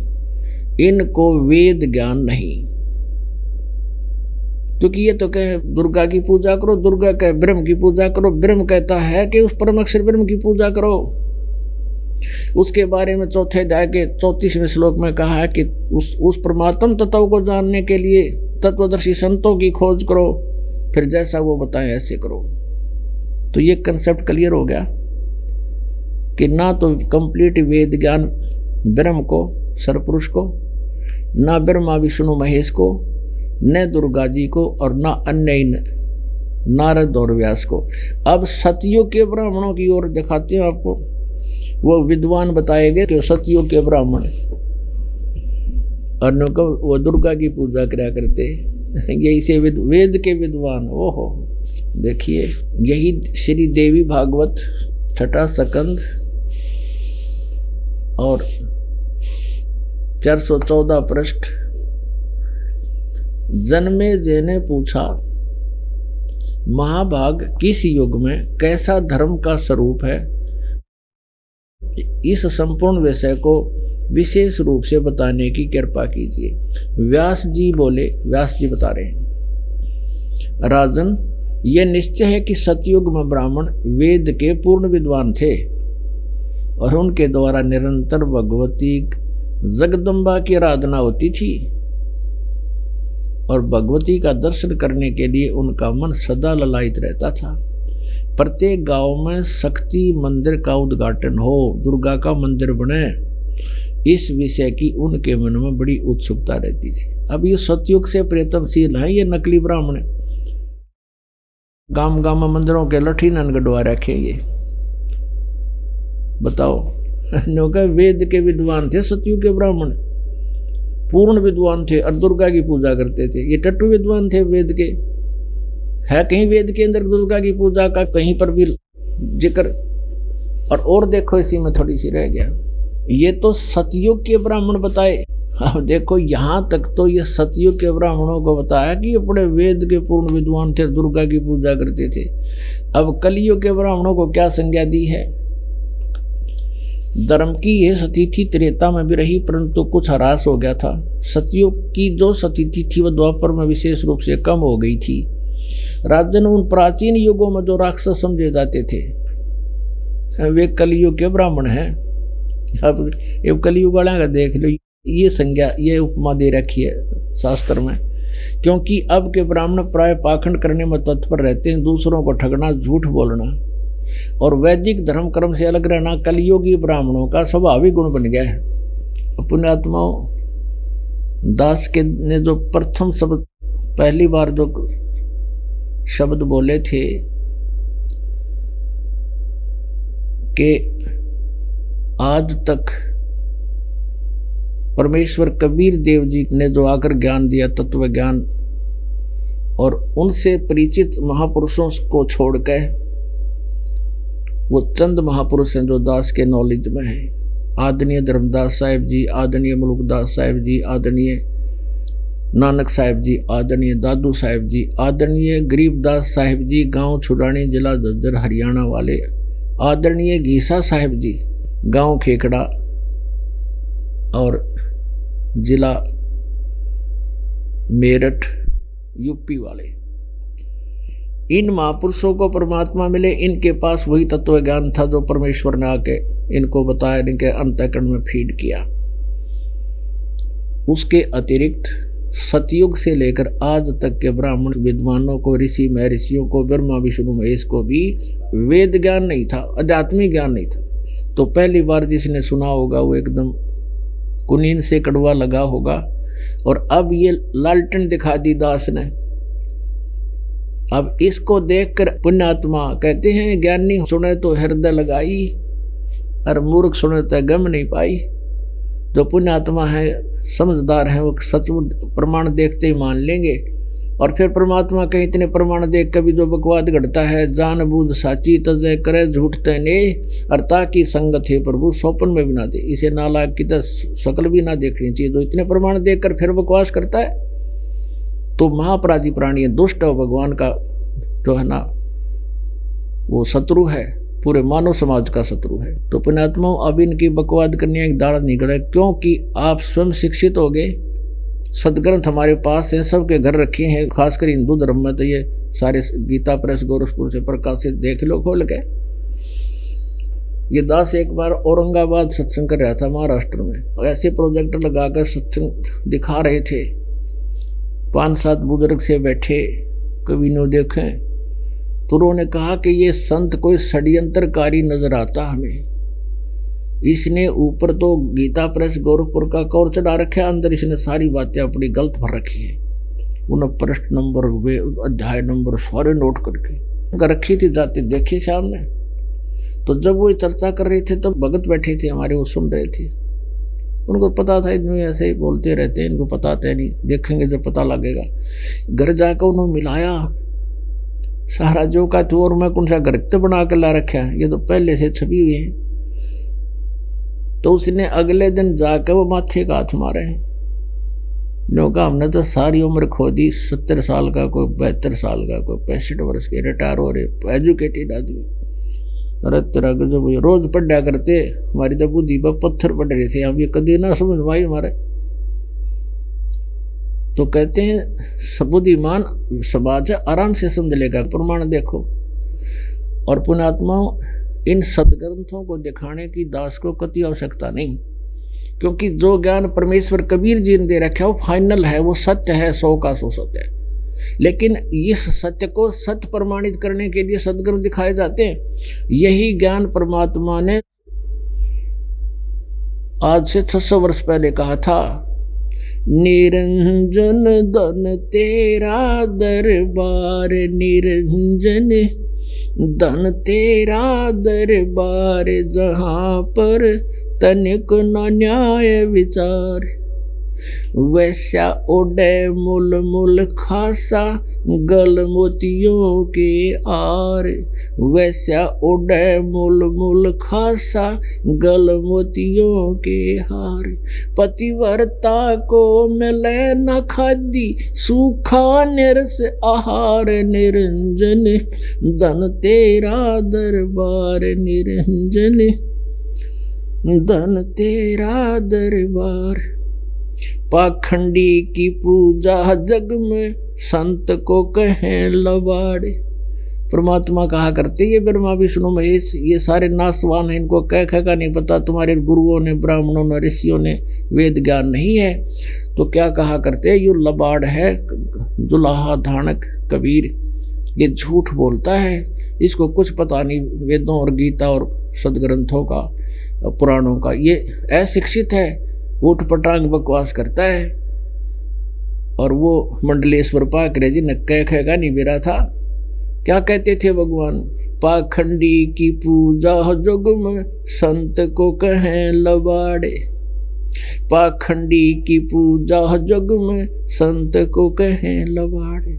इनको वेद ज्ञान नहीं। क्योंकि ये तो कहे दुर्गा की पूजा करो, दुर्गा कहे ब्रह्म की पूजा करो, ब्रह्म कहता है कि उस परम अक्षर ब्रह्म की पूजा करो। उसके बारे में चौथे अध्याय के 34वें श्लोक में कहा है कि उस परमात्म तत्व को जानने के लिए तत्वदर्शी संतों की खोज करो, फिर जैसा वो बताएं ऐसे करो। तो ये कंसेप्ट क्लियर हो गया कि ना तो कंप्लीट वेद ज्ञान ब्रह्म को, सरपुरुष को, ना ब्रह्मा विष्णु महेश को, न दुर्गा जी को, और ना अन्य नारद और व्यास को। अब सतयुग के ब्राह्मणों की ओर दिखाते हैं आपको। वो विद्वान बताएंगे कि सतयुग के ब्राह्मण और वो दुर्गा की पूजा करा करते, यही से वेद के विद्वान। ओहो, देखिए यही श्री देवी भागवत 6ठा स्कंद और 414 पृष्ठ। जन्मे जी ने पूछा, महाभाग किस युग में कैसा धर्म का स्वरूप है, इस संपूर्ण विषय को विशेष रूप से बताने की कृपा कीजिए। व्यास जी बोले, व्यास जी बता रहे हैं, राजन यह निश्चय है कि सतयुग में ब्राह्मण वेद के पूर्ण विद्वान थे और उनके द्वारा निरंतर भगवती जगदम्बा की आराधना होती थी और भगवती का दर्शन करने के लिए उनका मन सदा ललायित रहता था। प्रत्येक गांव में शक्ति मंदिर का उद्घाटन हो, दुर्गा का मंदिर बने, इस विषय की उनके मन में बड़ी उत्सुकता रहती थी। अब ये सतयुग से प्रयत्नशील है, ये नकली ब्राह्मण गांव गांव में मंदिरों के लठी नन गढ़वा रखे। ये बताओ, वेद के विद्वान थे सतयुग के ब्राह्मण, पूर्ण विद्वान थे और दुर्गा की पूजा करते थे। ये टट्टू विद्वान थे वेद के। है कहीं वेद के अंदर दुर्गा की पूजा का कहीं पर भी जिक्र? और देखो इसी में थोड़ी सी रह गया, ये तो सतयुग के ब्राह्मण बताए। अब देखो यहाँ तक तो ये सतयुग के ब्राह्मणों को बताया कि ये बड़े वेद के पूर्ण विद्वान थे, दुर्गा की पूजा करते थे। अब कलियुग के ब्राह्मणों को क्या संज्ञा दी है? धर्म की यह सतीथि त्रेता में भी रही, परंतु कुछ ह्रास हो गया था। सतयुग की जो सतीथि थी वह द्वापर में विशेष रूप से कम हो गई थी। राजन, उन प्राचीन युगों में जो राक्षस समझे जाते थे वे कलियुग के ब्राह्मण हैं। अब ये कलियुग वाला का देख लो, ये संज्ञा, ये उपमा दे रखी है शास्त्र में, क्योंकि अब के ब्राह्मण प्राय पाखंड करने में तत्पर रहते हैं, दूसरों को ठगना, झूठ बोलना और वैदिक धर्म कर्म से अलग रहना कलियुगी ब्राह्मणों का स्वाभाविक गुण बन गया है। पुण्यात्माओं, दास के ने जो प्रथम शब्द, पहली बार जो शब्द बोले थे कि आज तक परमेश्वर कबीर देव जी ने जो आकर ज्ञान दिया, तत्व ज्ञान, और उनसे परिचित महापुरुषों को छोड़कर वो चंद महापुरुष हैं जो दास के नॉलेज में हैं। आदरणीय धर्मदास साहिब जी, आदरणीय मुलुकदास साहिब जी, आदरणीय नानक साहिब जी, आदरणीय दादू साहिब जी, आदरणीय गरीबदास साहिब जी, गांव छुड़ानी, जिला झज्जर, हरियाणा वाले, आदरणीय घीसा साहिब जी, गांव खेकड़ा और जिला मेरठ, यूपी वाले, इन महापुरुषों को परमात्मा मिले। इनके पास वही तत्व ज्ञान था जो परमेश्वर ने आके इनको बताया, इनके अंतःकरण में फीड किया। उसके अतिरिक्त सतयुग से लेकर आज तक के ब्राह्मण विद्वानों को, ऋषि महर्षियों को, ब्रह्मा विष्णु महेश को भी वेद ज्ञान नहीं था, आध्यात्मिक ज्ञान नहीं था। तो पहली बार जिसने सुना होगा वो एकदम कुनीन से कड़वा लगा होगा। और अब ये लालटेन दिखा दी दास ने। अब इसको देखकर पुण्यात्मा कहते हैं, ज्ञानी सुने तो हृदय लगाई और मूर्ख सुने तो गम नहीं पाई। जो पुण्यात्मा है, समझदार है, वो सचमुच प्रमाण देखते ही मान लेंगे। और फिर परमात्मा के इतने प्रमाण देख कर भी जो बकवाद घटता है, जान बूझ साची तजय करे झूठ तने अर्थता की संगत है प्रभु सौपन में भी ना दे। इसे नालायक की तो शकल भी ना देखनी चाहिए जो इतने प्रमाण देखकर फिर बकवास करता है। तो महापराधी प्राणी है, दुष्ट और भगवान का जो है ना वो शत्रु है, पूरे मानव समाज का शत्रु है। तो पुण्यात्माओं, अब इनकी बकवाद करने एक दाड़ निकले, क्योंकि आप स्वयं शिक्षित हो गए। सदग्रंथ हमारे पास हैं, सबके घर रखे हैं, खासकर हिंदू धर्म में तो ये सारे गीता प्रेस गोरखपुर से प्रकाशित, देख लो खोल के। ये दास एक बार औरंगाबाद सत्संग कर रहा था महाराष्ट्र में, ऐसे प्रोजेक्टर लगाकर सत्संग दिखा रहे थे। 5-7 बुजुर्ग से बैठे, कभी न देखें, तो उन्होंने कहा कि ये संत कोई षड्यंत्रकारी नजर आता हमें। इसने ऊपर तो गीता प्रेस गोरखपुर का कवर चढ़ा रखा है, अंदर इसने सारी बातें अपनी गलत भर रखी है। उन्हें पृष्ठ नंबर, वे अध्याय नंबर सारे नोट करके रखी थी, जाते देखी सामने। तो जब वो चर्चा कर रहे थे तब भगत बैठे थे हमारे, वो सुन रहे थे। उनको पता था इनमें ऐसे ही बोलते रहते हैं, इनको पता था नहीं, देखेंगे जब पता लगेगा। घर जाकर उन्होंने मिलाया सारा जो का तो, और मैं कौन सा घर बना के ला रखा है, ये तो पहले से छपी हुई है। तो उसने अगले दिन जाकर वो माथे का हाथ मारे हैं। जो कहा हमने तो सारी उम्र खो दी, 70 साल का, कोई 72 साल का, कोई 65 वर्ष के, रिटायर हो रहे, एजुकेटेड आदमी। अरे तेरा जो रोज पढ़ा करते, हमारी तो बुद्धि पर पत्थर पड़ रहे थे, हम ये कभी ना समझ पाई हमारे। तो कहते हैं बुद्धिमान समाज आराम से समझ लेगा, प्रमाण देखो। और पुण्यात्माओं, इन सदग्रंथों को दिखाने की दास को कति आवश्यकता नहीं, क्योंकि जो ज्ञान परमेश्वर कबीर जी ने दे रखा है वो फाइनल है, वो सत्य है, 100 का 100 सत्य है। लेकिन इस सत्य को सत्य प्रमाणित करने के लिए सदग्रंथ दिखाए जाते हैं। यही ज्ञान परमात्मा ने आज से 600 वर्ष पहले कहा था, निरंजन धन तेरा दरबार, निरंजन धन तेरा दरबार, जहाँ पर तनिक न न्याय विचार, वैसा ओढ़े मूल मूल खासा गल मोतियों के आर, वैसा ओढ़े मूल मूल खासा गल मोतियों के हार, पतिव्रता को मिले न खादी सूखा निरस आहार, निरंजन धन तेरा दरबार, निरंजन धन तेरा दरबार। पाखंडी की पूजा जग में संत को कहें लबाड़े। परमात्मा कहा करते ये ब्रह्मा विष्णु महेश ये सारे नासवान हैं, इनको कह का नहीं पता, तुम्हारे गुरुओं ने, ब्राह्मणों ने, ऋषियों ने वेद ज्ञान नहीं है। तो क्या कहा करते, ये लबाड़ है, जुलाहा धानक कबीर, ये झूठ बोलता है, इसको कुछ पता नहीं वेदों और गीता और सदग्रंथों का, पुराणों का, ये अशिक्षित है, ऊट पटांग बकवास करता है। और वो मंडलेश्वर पाकरे जी ने कहेगा नहीं बेरा था, क्या कहते थे भगवान, पाखंडी की पूजा जुग में संत को कहें लबाड़े, पाखंडी की पूजा जुग में संत को कहें लबाड़े,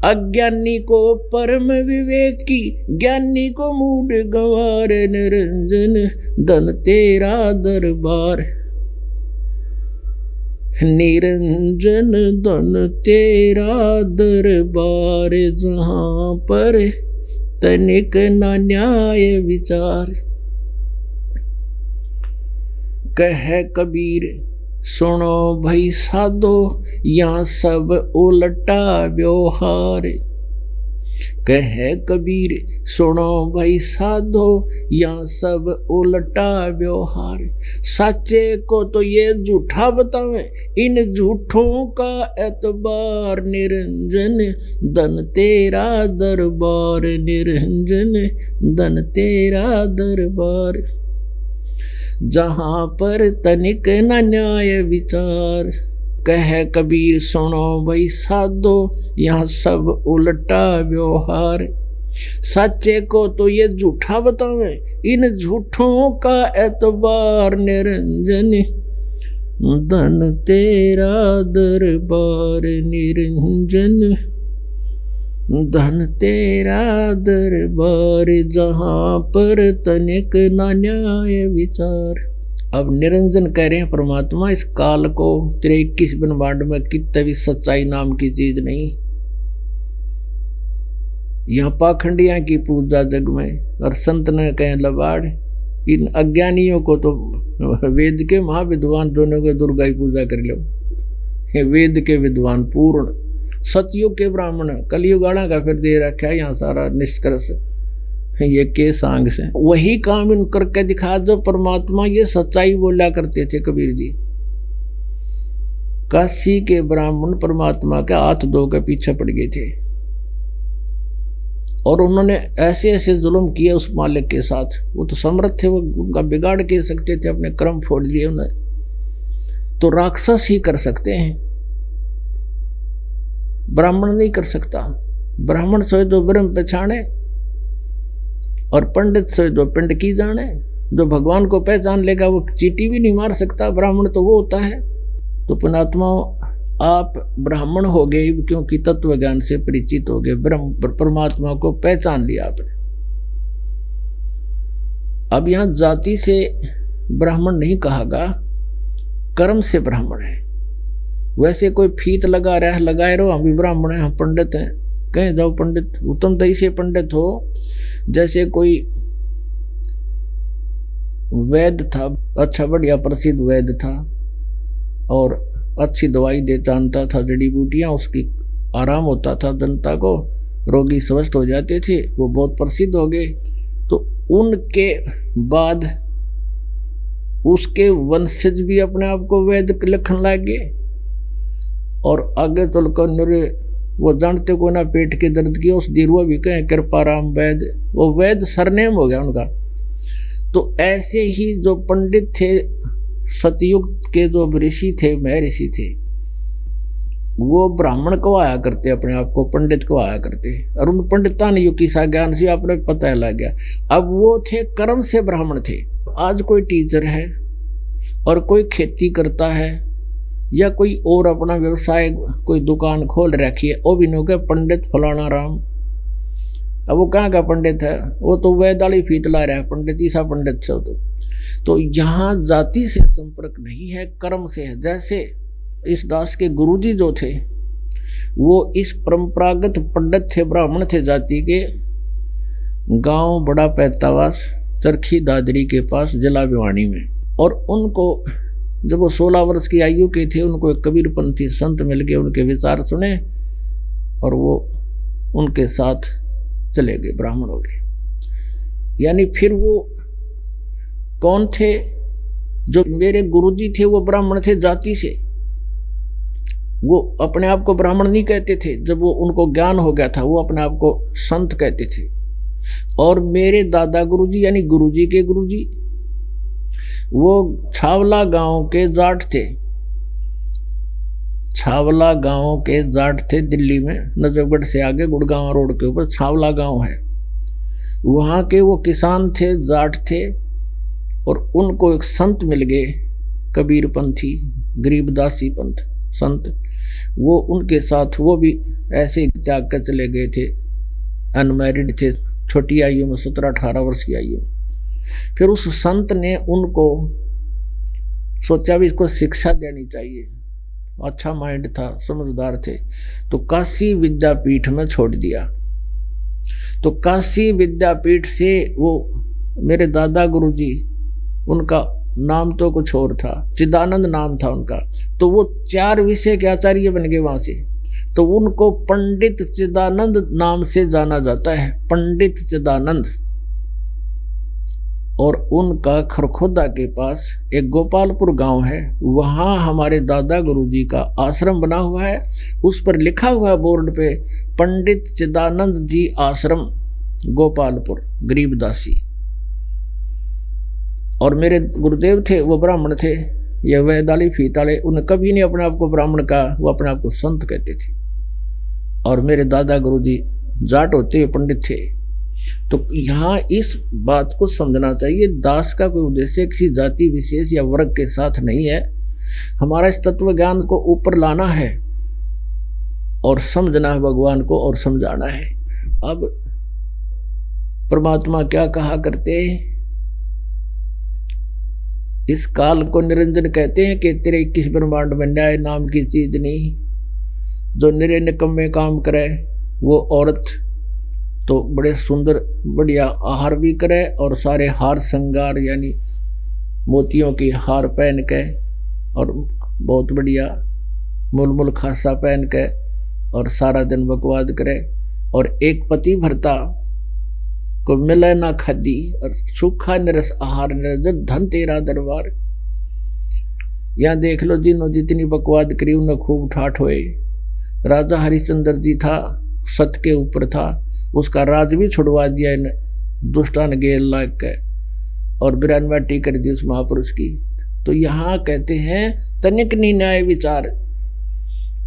अज्ञानी को परम विवेकी, ज्ञानी को मूड गंवार, निरंजन धन तेरा दरबार, निरंजन धन तेरा दरबार, जहाँ पर तनिक न न्याय विचार। कह कबीर सुनो भई साधो, यहाँ सब उल्टा व्यवहार। कह कबीर सुनो भई साधो, यहाँ सब उल्टा व्यवहार। सच्चे को तो ये झूठा बतावे, इन झूठों का एतबार। निरंजन धन तेरा दरबार, निरंजन धन तेरा दरबार। जहाँ पर तनिक न न्याय विचार। कह कबीर सुनो भई साधो, यहाँ सब उल्टा व्यवहार। सच्चे को तो ये झूठा बतावे, इन झूठों का एतबार। निरंजन धन तेरा दरबार, निरंजन धन तेरा दरबार। जहाँ पर तनिक न न्याय विचार। अब निरंजन कह रहे हैं परमात्मा, इस काल को तेरे 21 ब्रह्मांड में कितने भी सच्चाई नाम की चीज नहीं। यहाँ पाखंडिया की पूजा जग में, और संत ने कहे लबाड़। इन अज्ञानियों को तो वेद के महाविद्वान दोनों को दुर्गा की पूजा कर लो। वेद के विद्वान पूर्ण, सतयुग के ब्राह्मण, कलयुग आना का फिर दे रखा है यहाँ सारा निष्कर्ष ये के सांग से। वही काम इन करके दिखा जो परमात्मा ये सच्चाई बोला करते थे कबीर जी। काशी के ब्राह्मण परमात्मा के हाथ धो के पीछे पड़ गए थे, और उन्होंने ऐसे ऐसे जुल्म किए उस मालिक के साथ। वो तो समर्थ थे, वो उनका बिगाड़ के सकते थे, अपने कर्म फोड़ लिए उन्हें। तो राक्षस ही कर सकते हैं, ब्राह्मण नहीं कर सकता। ब्राह्मण सोए दो ब्रह्म पहचाने, और पंडित सोए दो पिंड की जाने। जो भगवान को पहचान लेगा वो चींटी भी नहीं मार सकता, ब्राह्मण तो वो होता है। तो पुणात्माओं, आप ब्राह्मण हो गए क्योंकि तत्व ज्ञान से परिचित हो गए, ब्रह्म परमात्मा को पहचान लिया आपने। अब यहाँ जाति से ब्राह्मण नहीं कहागा, कर्म से ब्राह्मण है। वैसे कोई फीत लगा रहा है, लगाए रहो, हम भी ब्राह्मण हैं, हम पंडित हैं, कहीं जाओ पंडित। उत्तम तो ऐसे पंडित हो जैसे कोई वैद्य था, अच्छा बढ़िया प्रसिद्ध वैद्य था, और अच्छी दवाई दे जानता था, जड़ी बूटियाँ, उसकी आराम होता था जनता को, रोगी स्वस्थ हो जाते थे। वो बहुत प्रसिद्ध हो गए। तो उनके बाद उसके वंशज भी अपने आप को वैद्य लिखने लगे, और आगे चलकर नरे वो जानते को ना पेट के दर्द की उस दिरुआ भी कहें कृपाराम वैद्य, वो वैद्य सरनेम हो गया उनका। तो ऐसे ही जो पंडित थे सतयुग के, जो ऋषि थे, महर्षि थे, वो ब्राह्मण को आया करते, अपने आप को पंडित को आया करते, और उन पंडितान युग सा ज्ञान से आपने पता लग गया। अब वो थे कर्म से ब्राह्मण थे। आज कोई टीचर है और कोई खेती करता है, या कोई और अपना व्यवसाय कोई दुकान खोल रखी है, वो भी नो के पंडित फलाना राम। अब वो कहाँ का पंडित है, वो तो वैदाली फीत ला रहा है, पंडित ईसा पंडित से। तो यहाँ जाति से संपर्क नहीं है, कर्म से है। जैसे इस दास के गुरुजी जो थे वो इस परंपरागत पंडित थे, ब्राह्मण थे जाति के। गांव बड़ा पैतावास चरखी दादरी के पास जिला भिवानी में। और उनको जब वो 16 वर्ष की आयु के थे, उनको एक कबीरपंथी संत मिल गए, उनके विचार सुने और वो उनके साथ चले गए, ब्राह्मण हो गए। यानी फिर वो कौन थे? जो मेरे गुरुजी थे वो ब्राह्मण थे जाति से, वो अपने आप को ब्राह्मण नहीं कहते थे। जब वो उनको ज्ञान हो गया था वो अपने आप को संत कहते थे। और मेरे दादा गुरुजी यानी गुरुजी के गुरुजी वो छावला गांव के जाट थे। छावला गांव के जाट थे दिल्ली में, नजफगढ़ से आगे गुड़गांव रोड के ऊपर छावला गांव है। वहाँ के वो किसान थे, जाट थे। और उनको एक संत मिल गए, कबीरपंथी गरीबदासी पंथ संत। वो उनके साथ वो भी ऐसे त्याग कर चले गए थे। अनमैरिड थे, छोटी आयु में 17-18 वर्ष की आयु। फिर उस संत ने उनको सोचा भी इसको शिक्षा देनी चाहिए, अच्छा माइंड था, समझदार थे, तो काशी विद्यापीठ में छोड़ दिया। तो काशी विद्यापीठ से वो मेरे दादा गुरुजी, उनका नाम तो कुछ और था, चिदानंद नाम था उनका, तो वो 4 विषय के आचार्य बन गए वहां से। तो उनको पंडित चिदानंद नाम से जाना जाता है, पंडित चिदानंद। और उनका खरखोदा के पास एक गोपालपुर गांव है, वहां हमारे दादा गुरुजी का आश्रम बना हुआ है। उस पर लिखा हुआ है बोर्ड पे, पंडित चिदानंद जी आश्रम गोपालपुर गरीबदासी। और मेरे गुरुदेव थे वो ब्राह्मण थे, ये वैदाली फीताले, उन्हें कभी नहीं अपने आप को ब्राह्मण कहा, वो अपने आप को संत कहते थे। और मेरे दादा गुरुजी जाट होते हुए पंडित थे। तो यहाँ इस बात को समझना चाहिए, दास का कोई उद्देश्य किसी जाति विशेष या वर्ग के साथ नहीं है। हमारा इस तत्व ज्ञान को ऊपर लाना है और समझना है भगवान को और समझाना है। अब परमात्मा क्या कहा करते हैं, इस काल को निरंजन कहते हैं कि तेरे 21 ब्रह्मांड में न्याय नाम की चीज नहीं। जो निरे निकम्मे काम करे वो औरत तो बड़े सुंदर बढ़िया आहार भी करे और सारे हार श्रृंगार यानी मोतियों की हार पहन के और बहुत बढ़िया मुलमुल खासा पहन के और सारा दिन बकवाद करे, और एक पति भरता को मिले ना खादी और सूखा निरस आहार निरंजन धन तेरा दरबार। यहाँ देख लो, जिन्होंने जितनी बकवाद करी उन्हें खूब ठाठ हुए। राजा हरिश्चंद्र जी था, सत के ऊपर था, उसका राज भी छुड़वा दिया इन दुष्टान गेल लाग के और बिरानवाटी कर दी उस महापुरुष की। तो यहाँ कहते हैं तनिक नहीं न्याय विचार।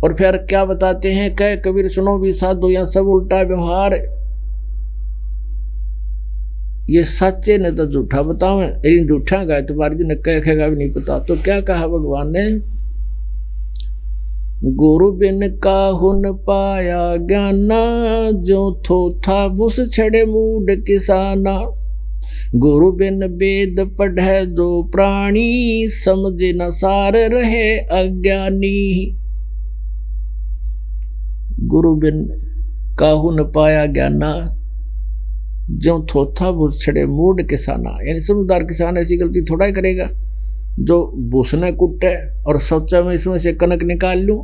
और फिर क्या बताते हैं, कह कबीर सुनो भी साधो, यहाँ सब उल्टा व्यवहार। ये सच्चे ने तो झूठा बताओ, इन झूठा का एतबार जी ने कहेगा भी नहीं पता। तो क्या कहा भगवान ने, गुरु बिन काहू न पाया ज्ञाना, जो थो था भूस छड़े मूड किसाना। गुरु बिन वेद पढ़े जो प्राणी, समझे न सार रहे अज्ञानी। गुरु बिन काहू न पाया ज्ञाना, जो थोथा भूसड़े मूड किसाना। यानी समझदार किसान ऐसी गलती थोड़ा ही करेगा जो भूसने कुटे और सोचा मैं इसमें से कनक निकाल लूं।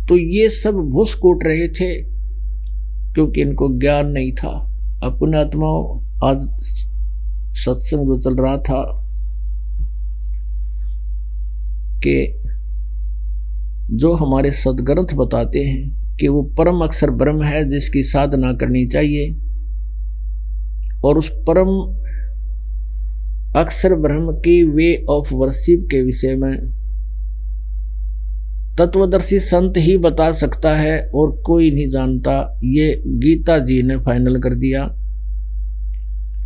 तो ये सब भूस कूट रहे थे क्योंकि इनको ज्ञान नहीं था। अपने आत्माओं, आज सत्संग जो चल रहा था कि जो हमारे सदग्रंथ बताते हैं कि वो परम अक्षर ब्रह्म है जिसकी साधना करनी चाहिए, और उस परम अक्षर ब्रह्म की वे ऑफ वर्शिप के विषय में तत्वदर्शी संत ही बता सकता है और कोई नहीं जानता। ये गीता जी ने फाइनल कर दिया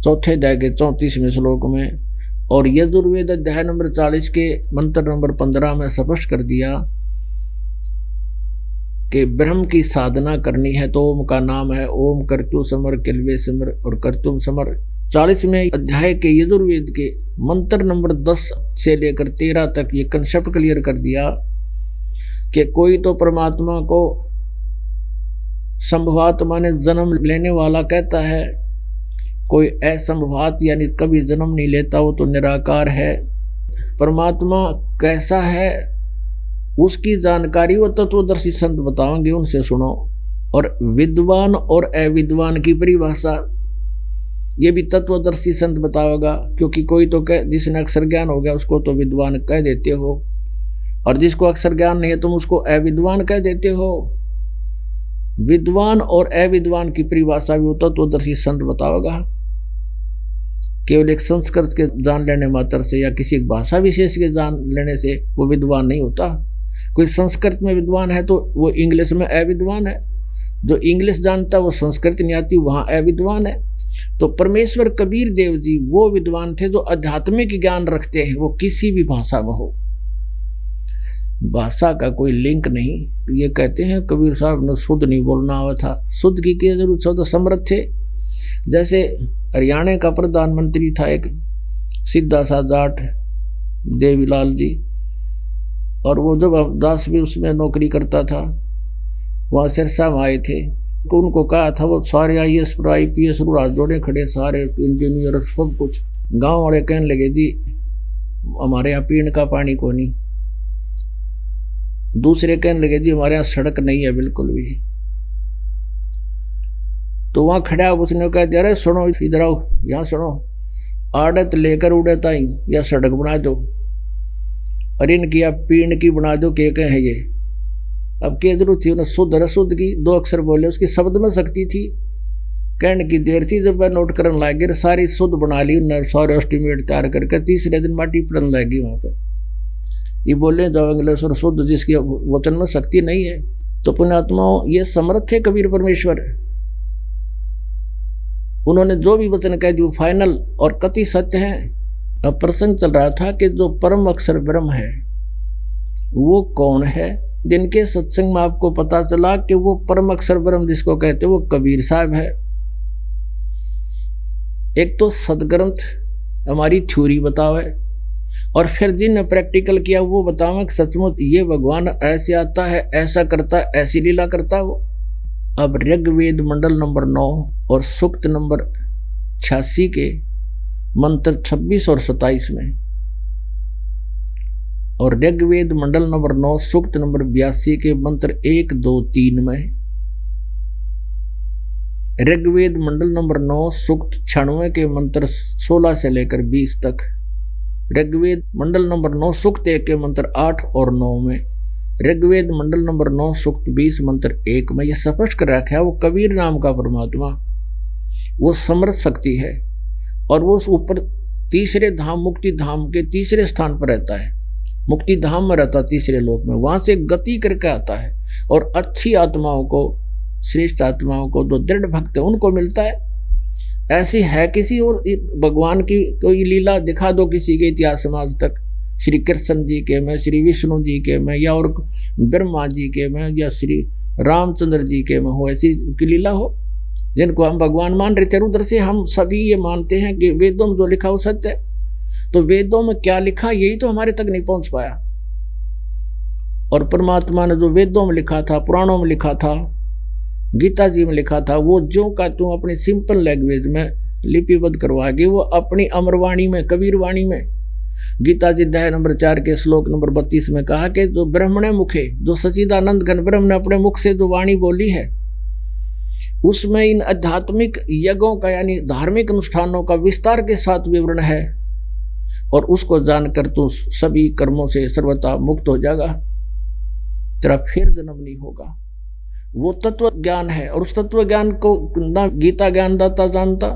4थे अध्याय के 34वें श्लोक में, और यजुर्वेद अध्याय नंबर 40 के मंत्र नंबर 15 में स्पष्ट कर दिया कि ब्रह्म की साधना करनी है तो ओम का नाम है, ओम करतु समर किलवे समर और करतुम समर। 40वें अध्याय के यजुर्वेद के मंत्र नंबर 10 से लेकर 13 तक ये कंसेप्ट क्लियर कर दिया कि कोई तो परमात्मा को संभवात माने जन्म लेने वाला कहता है, कोई असंभवात यानी कभी जन्म नहीं लेता, वो तो निराकार है। परमात्मा कैसा है उसकी जानकारी वो तत्वदर्शी संत बताओगे, उनसे सुनो। और विद्वान और अविद्वान की परिभाषा ये भी तत्वदर्शी संत बताओगा, क्योंकि कोई तो जिसने अक्षर ज्ञान हो गया उसको तो विद्वान कह देते हो, और जिसको अक्षर ज्ञान नहीं है तुम उसको अविद्वान कह देते हो। विद्वान और अविद्वान की परिभाषा भी वो तत्वदर्शी संत बताओगा। केवल एक संस्कृत के जान लेने मात्र से या किसी भाषा विशेष के जान लेने से वो विद्वान नहीं होता। कोई संस्कृत में विद्वान है तो वो इंग्लिश में अविद्वान है, जो इंग्लिश जानता वो संस्कृत नहीं आती वहाँ अविद्वान है। तो परमेश्वर कबीर देव जी वो विद्वान थे जो आध्यात्मिक ज्ञान रखते हैं, वो किसी भी भाषा में हो, भाषा का कोई लिंक नहीं। ये कहते हैं कबीर साहब ने शुद्ध नहीं बोलना आवा था, शुद्ध की क्या जरूरत, शुद्ध समृद्ध थे। जैसे हरियाणा का प्रधानमंत्री था एक सीधा सा जाट देवीलाल जी, और वो जब दास भी उसमें नौकरी करता था, वहाँ सिरसा में आए थे, उनको कहा था वो सारे IAS पर IPS हाथ जोड़े खड़े, सारे इंजीनियर सब कुछ। गांव वाले कहने लगे जी हमारे यहाँ पीने का पानी को नहीं। दूसरे कहने लगे जी हमारे यहाँ सड़क नहीं है बिल्कुल भी। तो वहां खड़ा उसने कहा अरे सुनो इधर आओ, यहाँ सुनो, आड़त लेकर उड़त आई या सड़क बना दो, और इनकी आप पीण की बना दो, के है ये। अब क्या जरूरत थी, उन्हें शुद्ध रशुद्ध की 2 अक्षर बोले, उसकी शब्द में शक्ति थी। कहने की देर थी, जब वह नोट करने लग गए सारी शुद्ध बना ली उन्होंने, सारे एस्टिमेट तैयार करके तीसरे दिन माटी पड़ने लगी वहां पर। ये बोले जाओ इंग्लिश और शुद्ध जिसकी वचन में शक्ति नहीं है। तो पुण्यात्माओं ये समर्थ थे कबीर परमेश्वर, उन्होंने जो भी वचन कह जो फाइनल और कति सत्य है। अब प्रसंग चल रहा था कि जो परम अक्षर ब्रह्म है वो कौन है। जिनके सत्संग में आपको पता चला कि वो परम अक्षर ब्रह्म जिसको कहते हैं वो कबीर साहब है। एक तो सदग्रंथ हमारी थ्योरी बतावे, और फिर जिनने प्रैक्टिकल किया वो बतावे कि सचमुच ये भगवान ऐसे आता है, ऐसा करता है, ऐसी लीला करता है वो। अब ऋग्वेद मंडल नंबर 9 और सूक्त नंबर 86 के मंत्र 26 और 27 में, और ऋग्वेद मंडल नंबर 9 सूक्त नंबर 82 के मंत्र 1, 2, 3 में, ऋग्वेद मंडल नंबर 9 सूक्त 96 के मंत्र 16 से लेकर 20 तक, ऋग्वेद मंडल नंबर 9 सूक्त 1 के मंत्र 8 और 9 में, ऋग्वेद मंडल नंबर 9 सूक्त 20 मंत्र 1 में यह स्पष्ट कर रखा है वो कबीर नाम का परमात्मा वो समर्थ शक्ति है, और वो उस ऊपर तीसरे धाम मुक्ति धाम के तीसरे स्थान पर रहता है। मुक्ति धाम में रहता तीसरे लोक में, वहां से गति करके आता है, और अच्छी आत्माओं को, श्रेष्ठ आत्माओं को, जो दृढ़ भक्त है उनको मिलता है। ऐसी है किसी और भगवान की कोई लीला दिखा दो किसी के इतिहास समाज तक, श्री कृष्ण जी के में, श्री विष्णु जी के में, या और ब्रह्मा जी के में, या श्री रामचंद्र जी के में हो ऐसी की लीला हो जिनको हम भगवान मान रहे थे। उधर से हम सभी ये मानते हैं कि वेदों में जो लिखा वो सत्य है, तो वेदों में क्या लिखा यही तो हमारे तक नहीं पहुंच पाया। और परमात्मा ने जो वेदों में लिखा था, पुराणों में लिखा था, गीता जी में लिखा था, वो जो का तुम अपनी सिंपल लैंग्वेज में लिपिबद्ध करवाएगी, वो अपनी अमरवाणी में, कबीर वाणी में, गीता जी अध्याय नंबर 4 के श्लोक नंबर 32 में कहा कि जो ब्रह्मणे मुखे, जो सच्चिदानंद घन ब्रह्म ने अपने मुख से जो वाणी बोली है, उसमें इन आध्यात्मिक यज्ञों का यानी धार्मिक अनुष्ठानों का विस्तार के साथ विवरण है, और उसको जानकर तू सभी कर्मों से सर्वथा मुक्त हो जाएगा, तेरा फिर जन्म नहीं होगा। वो तत्व ज्ञान है, और उस तत्व ज्ञान को ना गीता ज्ञानदाता जानता,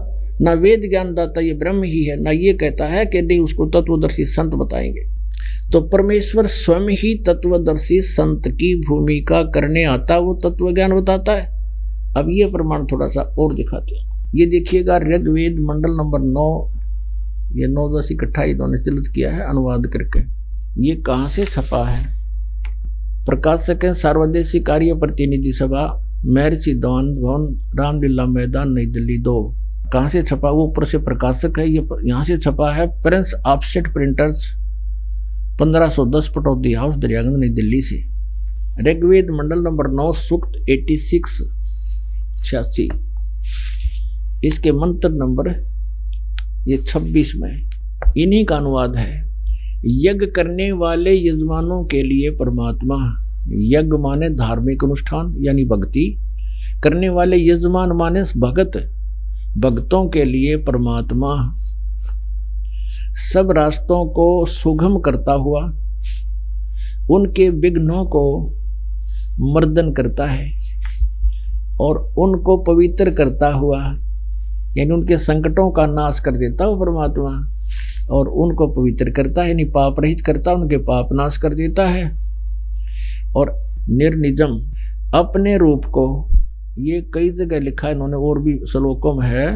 ना वेद ज्ञानदाता, ये ब्रह्म ही है, ना ये कहता है कि नहीं उसको तत्वदर्शी संत बताएंगे। तो परमेश्वर स्वयं ही तत्वदर्शी संत की भूमिका करने आता, वो तत्व ज्ञान बताता है। अब ये प्रमाण थोड़ा सा और दिखाते हैं। ये देखिएगा ऋग्वेद मंडल नंबर 9, ये 9-10 इकट्ठा इन्होंने चिलित किया है अनुवाद करके। ये कहाँ से छपा है? प्रकाशक है सार्वदेशिक कार्य प्रतिनिधि सभा, महर्षि दवान भवन, रामलीला मैदान, नई दिल्ली 2। कहाँ से छपा? वो ऊपर से प्रकाशक है, ये यहाँ से छपा है Prince offset printers, 1510 Pataudi house, Daryaganj, नई दिल्ली से। ऋग्वेद मंडल नंबर 9 सूक्त 86 इसके मंत्र नंबर ये 26 में इन्हीं का अनुवाद है। यज्ञ करने वाले यजमानों के लिए परमात्मा, यज्ञ माने धार्मिक अनुष्ठान यानी भक्ति करने वाले, यजमान माने भगत, भक्तों के लिए परमात्मा सब रास्तों को सुगम करता हुआ उनके विघ्नों को मर्दन करता है, और उनको पवित्र करता हुआ यानी उनके संकटों का नाश कर देता है परमात्मा, और उनको पवित्र करता है यानी पाप रहित करता, उनके पाप नाश कर देता है। और निर्निजम अपने रूप को, ये कई जगह लिखा है इन्होंने और भी श्लोकों में है।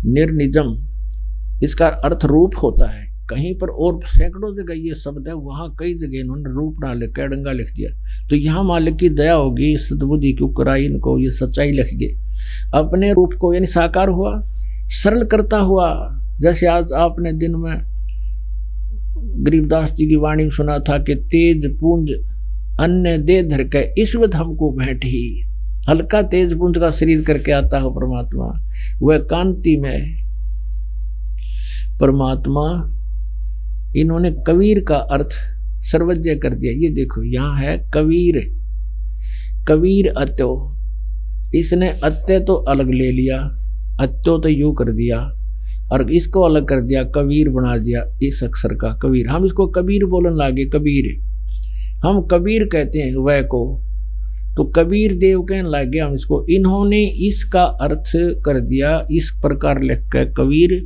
निर्निजम इसका अर्थ रूप होता है, कहीं पर और सैकड़ों जगह ये शब्द है, वहाँ कई जगह इन्होंने रूप ना लिख के अड़ंगा लिख दिया। तो यहाँ मालिक की दया होगी, सद्बुद्धि की उपकराई इनको ये सच्चाई लिख गए। अपने रूप को यानी साकार हुआ, सरल करता हुआ, जैसे आज आपने दिन में गरीबदास जी की वाणी सुना था कि तेज पूंज अन्य दे धर के ईश्वत हमको भेंट ही, हल्का तेज पुंज का शरीर करके आता हो परमात्मा, वह कांति में परमात्मा। इन्होंने कबीर का अर्थ सर्वज्ञ कर दिया। ये देखो यहाँ है कबीर, कबीर अत्यो, इसने अत्य तो अलग ले लिया, अत्यो तो यूं कर दिया और इसको अलग कर दिया, कबीर बना दिया इस अक्षर का कबीर। हम इसको कबीर बोलने लागे, कबीर हम कबीर कहते हैं वह को, तो कबीर देव कहने लगे हम इसको। इन्होंने इसका अर्थ कर दिया इस प्रकार लिख के कबीर,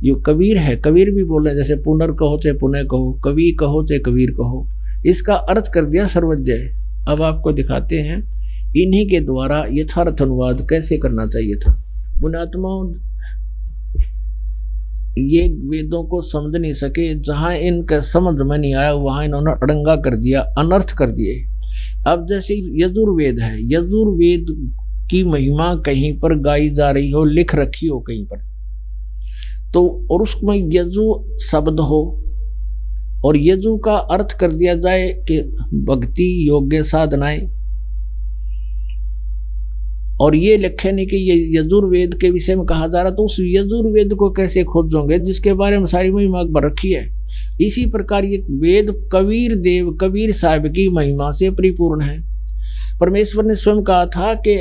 यो कबीर है, कबीर भी बोले जैसे पुनर् कहो चाहे पुनः कहो, कवि कहो चाहे कबीर कहो, इसका अर्थ कर दिया सर्वज्ञ। अब आपको दिखाते हैं इन्हीं के द्वारा यथार्थ अनुवाद कैसे करना चाहिए था। पुण्यात्माओं, ये वेदों को समझ नहीं सके, जहां इनका समझ में नहीं आया वहां इन्होंने अड़ंगा कर दिया, अनर्थ कर दिए। अब जैसे यजुर्वेद है, यजुर्वेद की महिमा कहीं पर गाई जा रही हो, लिख रखी हो कहीं पर, तो और उसमें यजु शब्द हो और यजु का अर्थ कर दिया जाए कि भक्ति योग्य साधनाएं, और ये लिखे नहीं कि ये यजुर्वेद के विषय में कहा जा रहा, तो उस यजुर्वेद को कैसे खोजोगे जिसके बारे में सारी महिमा भर रखी है। इसी प्रकार ये वेद कबीर देव, कबीर साहब की महिमा से परिपूर्ण है। परमेश्वर ने स्वयं कहा था कि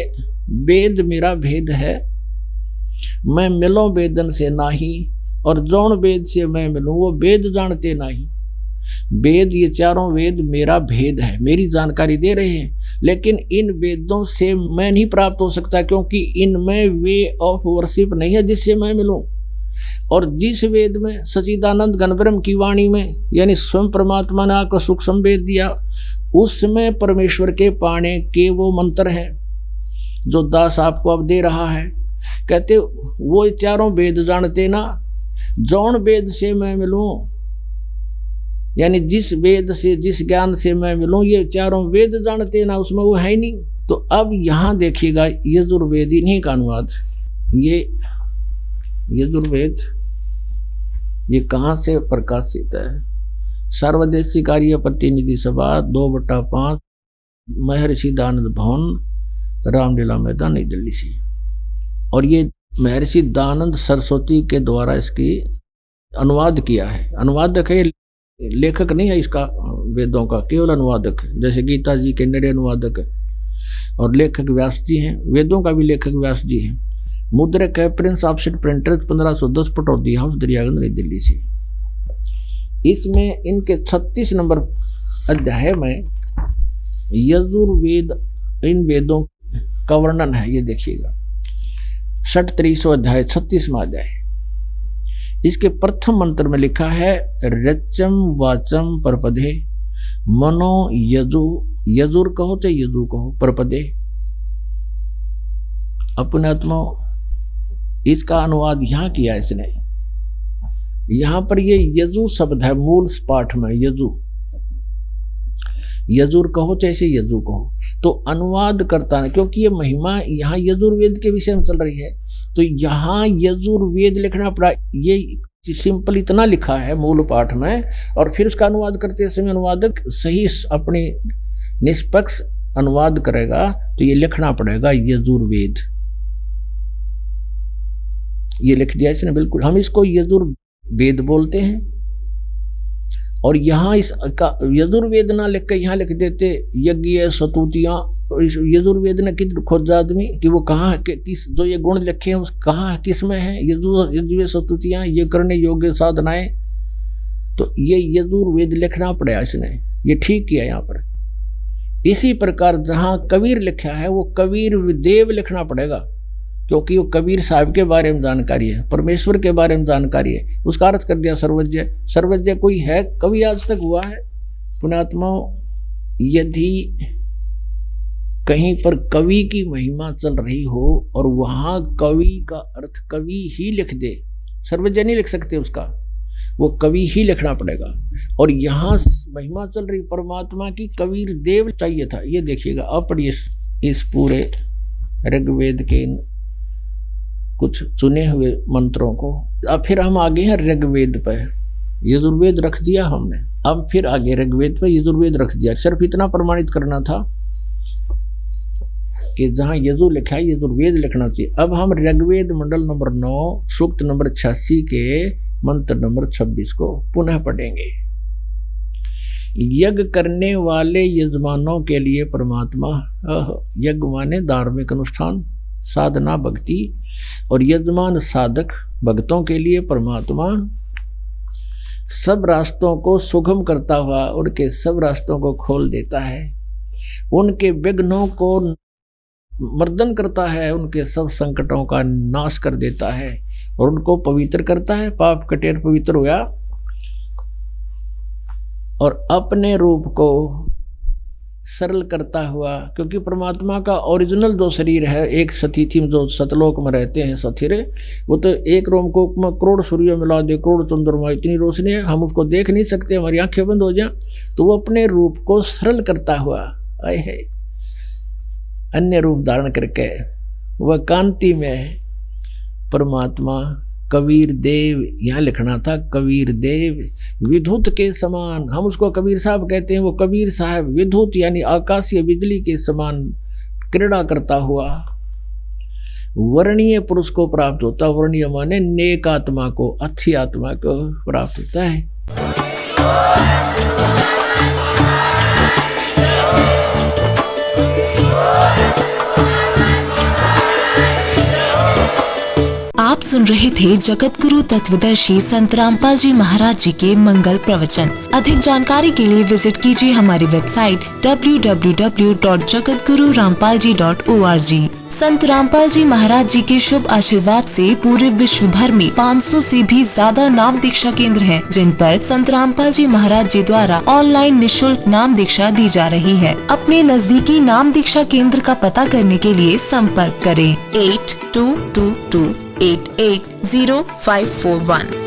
वेद मेरा भेद है, मैं मिलो वेदन से नाही, और जौन वेद से मैं मिलूं वो वेद जानते नहीं। वेद, ये चारों वेद मेरा भेद है, मेरी जानकारी दे रहे हैं, लेकिन इन वेदों से मैं नहीं प्राप्त हो सकता, क्योंकि इनमें वे ऑफ वर्शिप नहीं है जिससे मैं मिलूं। और जिस वेद में सच्चिदानंद घनब्रह्म की वाणी में यानी स्वयं परमात्मा ने आकर सुख संवेद दिया, उसमें परमेश्वर के पाने के वो मंत्र हैं जो दास आपको अब दे रहा है। कहते वो चारों वेद जानते ना, जौन वेद से मैं मिलूं, यानी जिस वेद से, जिस ज्ञान से मैं मिलूं, ये चारों वेद जानते ना, उसमें वो है नहीं। तो अब यहाँ देखिएगा यजुर्वेद इन्हीं का अनुवाद। ये यजुर्वेद ये कहाँ से प्रकाशित है? सर्वदेशी कार्य प्रतिनिधि सभा 2/5 महर्षि दानंद भवन, रामलीला मैदान, नई दिल्ली से। और ये महर्षि दानंद सरस्वती के द्वारा इसकी अनुवाद किया है। अनुवादक है, लेखक नहीं है इसका वेदों का, केवल अनुवादक है। जैसे गीता जी के निरे अनुवादक है और लेखक व्यास जी हैं, वेदों का भी लेखक व्यास जी हैं। मुद्रक है Prince offset printer 1510 Pataudi house, Daryaganj, नई दिल्ली से। इसमें इनके 36 नंबर अध्याय में यजुर्वेद, इन वेदों का वर्णन है। ये देखिएगा 63वां अध्याय, 36वां अध्याय। इसके प्रथम मंत्र में लिखा है रचम वाचम परपदे मनो यजु, यजुर कहो चाहे यजु कहो, परपदे। अपने आत्मा इसका अनुवाद यहाँ किया इसने। यहाँ पर ये यजु शब्द है मूल पाठ में, यजु, यजुर कहो चाहे यजु कहो। तो अनुवाद करता है, क्योंकि ये महिमा यहाँ यजुर्वेद के विषय में चल रही है, तो यहाँ यजुर्वेद लिखना पड़ा। ये सिंपल इतना लिखा है मूल पाठ में, और फिर उसका अनुवाद करते समय अनुवादक सही अपनी निष्पक्ष अनुवाद करेगा, तो ये लिखना पड़ेगा यजुर्वेद। ये लिख दिया इसने बिल्कुल। हम इसको यजुर्वेद बोलते हैं, और यहाँ इसका यजुर्वेद ना लिख के यहाँ लिख देते यज्ञ स्तुतियाँ। यजुर्वेद ने किधर खोजा आदमी कि वो कहाँ किस जो ये गुण लिखे हैं उस कहाँ किस में है? यजुर्वेद स्तुतियाँ, ये करने योग्य साधनाएं, तो ये यजुर्वेद लिखना पड़ेगा इसने। ये ठीक किया यहाँ पर। इसी प्रकार जहाँ कबीर लिखा है वो कबीर देव लिखना पड़ेगा, क्योंकि वो कबीर साहब के बारे में जानकारी है, परमेश्वर के बारे में जानकारी है। उसका अर्थ कर दिया सर्वज्ञ। सर्वज्ञ कोई है कवि आज तक हुआ है? पुण्यात्माओं, यदि कहीं पर कवि की महिमा चल रही हो और वहाँ कवि का अर्थ कवि ही लिख दे, सर्वज्ञ नहीं लिख सकते उसका, वो कवि ही लिखना पड़ेगा। और यहाँ महिमा चल रही परमात्मा की, कबीर देव चाहिए था। ये देखिएगा, अब पढ़िए इस पूरे ऋग्वेद के कुछ चुने हुए मंत्रों को। अब फिर हम आगे हैं ऋग्वेद पर। यजुर्वेद रख दिया हमने, अब फिर आगे ऋग्वेद पर यजुर्वेद रख दिया। सिर्फ इतना प्रमाणित करना था कि जहां यजु लिखा है यजुर्वेद लिखना चाहिए। अब हम ऋग्वेद मंडल नंबर 9 सूक्त नंबर 86 के मंत्र नंबर 26 को पुनः पढ़ेंगे। यज्ञ करने वाले यजमानों के लिए परमात्मा, यज्ञ माने धार्मिक अनुष्ठान, साधना, भक्ति, और यजमान साधक भक्तों के लिए परमात्मा सब रास्तों को सुगम करता हुआ उनके सब रास्तों को खोल देता है, उनके विघ्नों को मर्दन करता है, उनके सब संकटों का नाश कर देता है और उनको पवित्र करता है। पाप कटेर पवित्र हुआ और अपने रूप को सरल करता हुआ, क्योंकि परमात्मा का ओरिजिनल जो शरीर है, एक सतीथि में जो सतलोक में रहते हैं सथिरे, वो तो एक रोमकोक में करोड़ सूर्य मिला दे, करोड़ चंद्रमा, इतनी रोशनी है हम उसको देख नहीं सकते, हमारी आंखें बंद हो जाए, तो वो अपने रूप को सरल करता हुआ आए है अन्य रूप धारण करके वह कांति में परमात्मा कबीर देव, यहाँ लिखना था कबीर देव विद्युत के समान, हम उसको कबीर साहब कहते हैं, वो कबीर साहब विद्युत यानी आकाशीय बिजली के समान क्रीड़ा करता हुआ वर्णीय पुरुष को प्राप्त होता। वर्णीय माने नेक आत्मा को, अच्छी आत्मा को प्राप्त होता है। आप सुन रहे थे जगत गुरु तत्वदर्शी संत रामपाल जी महाराज जी के मंगल प्रवचन। अधिक जानकारी के लिए विजिट कीजिए हमारी वेबसाइट www.jagatgururampalji.org। संत रामपाल जी महाराज जी के शुभ आशीर्वाद से पूरे विश्व भर में 500 से भी ज्यादा नाम दीक्षा केंद्र हैं, जिन पर संत रामपाल जी महाराज जी द्वारा ऑनलाइन निशुल्क नाम दीक्षा दी जा रही है। अपने नजदीकी नाम दीक्षा केंद्र का पता करने के लिए संपर्क करें 8222880541।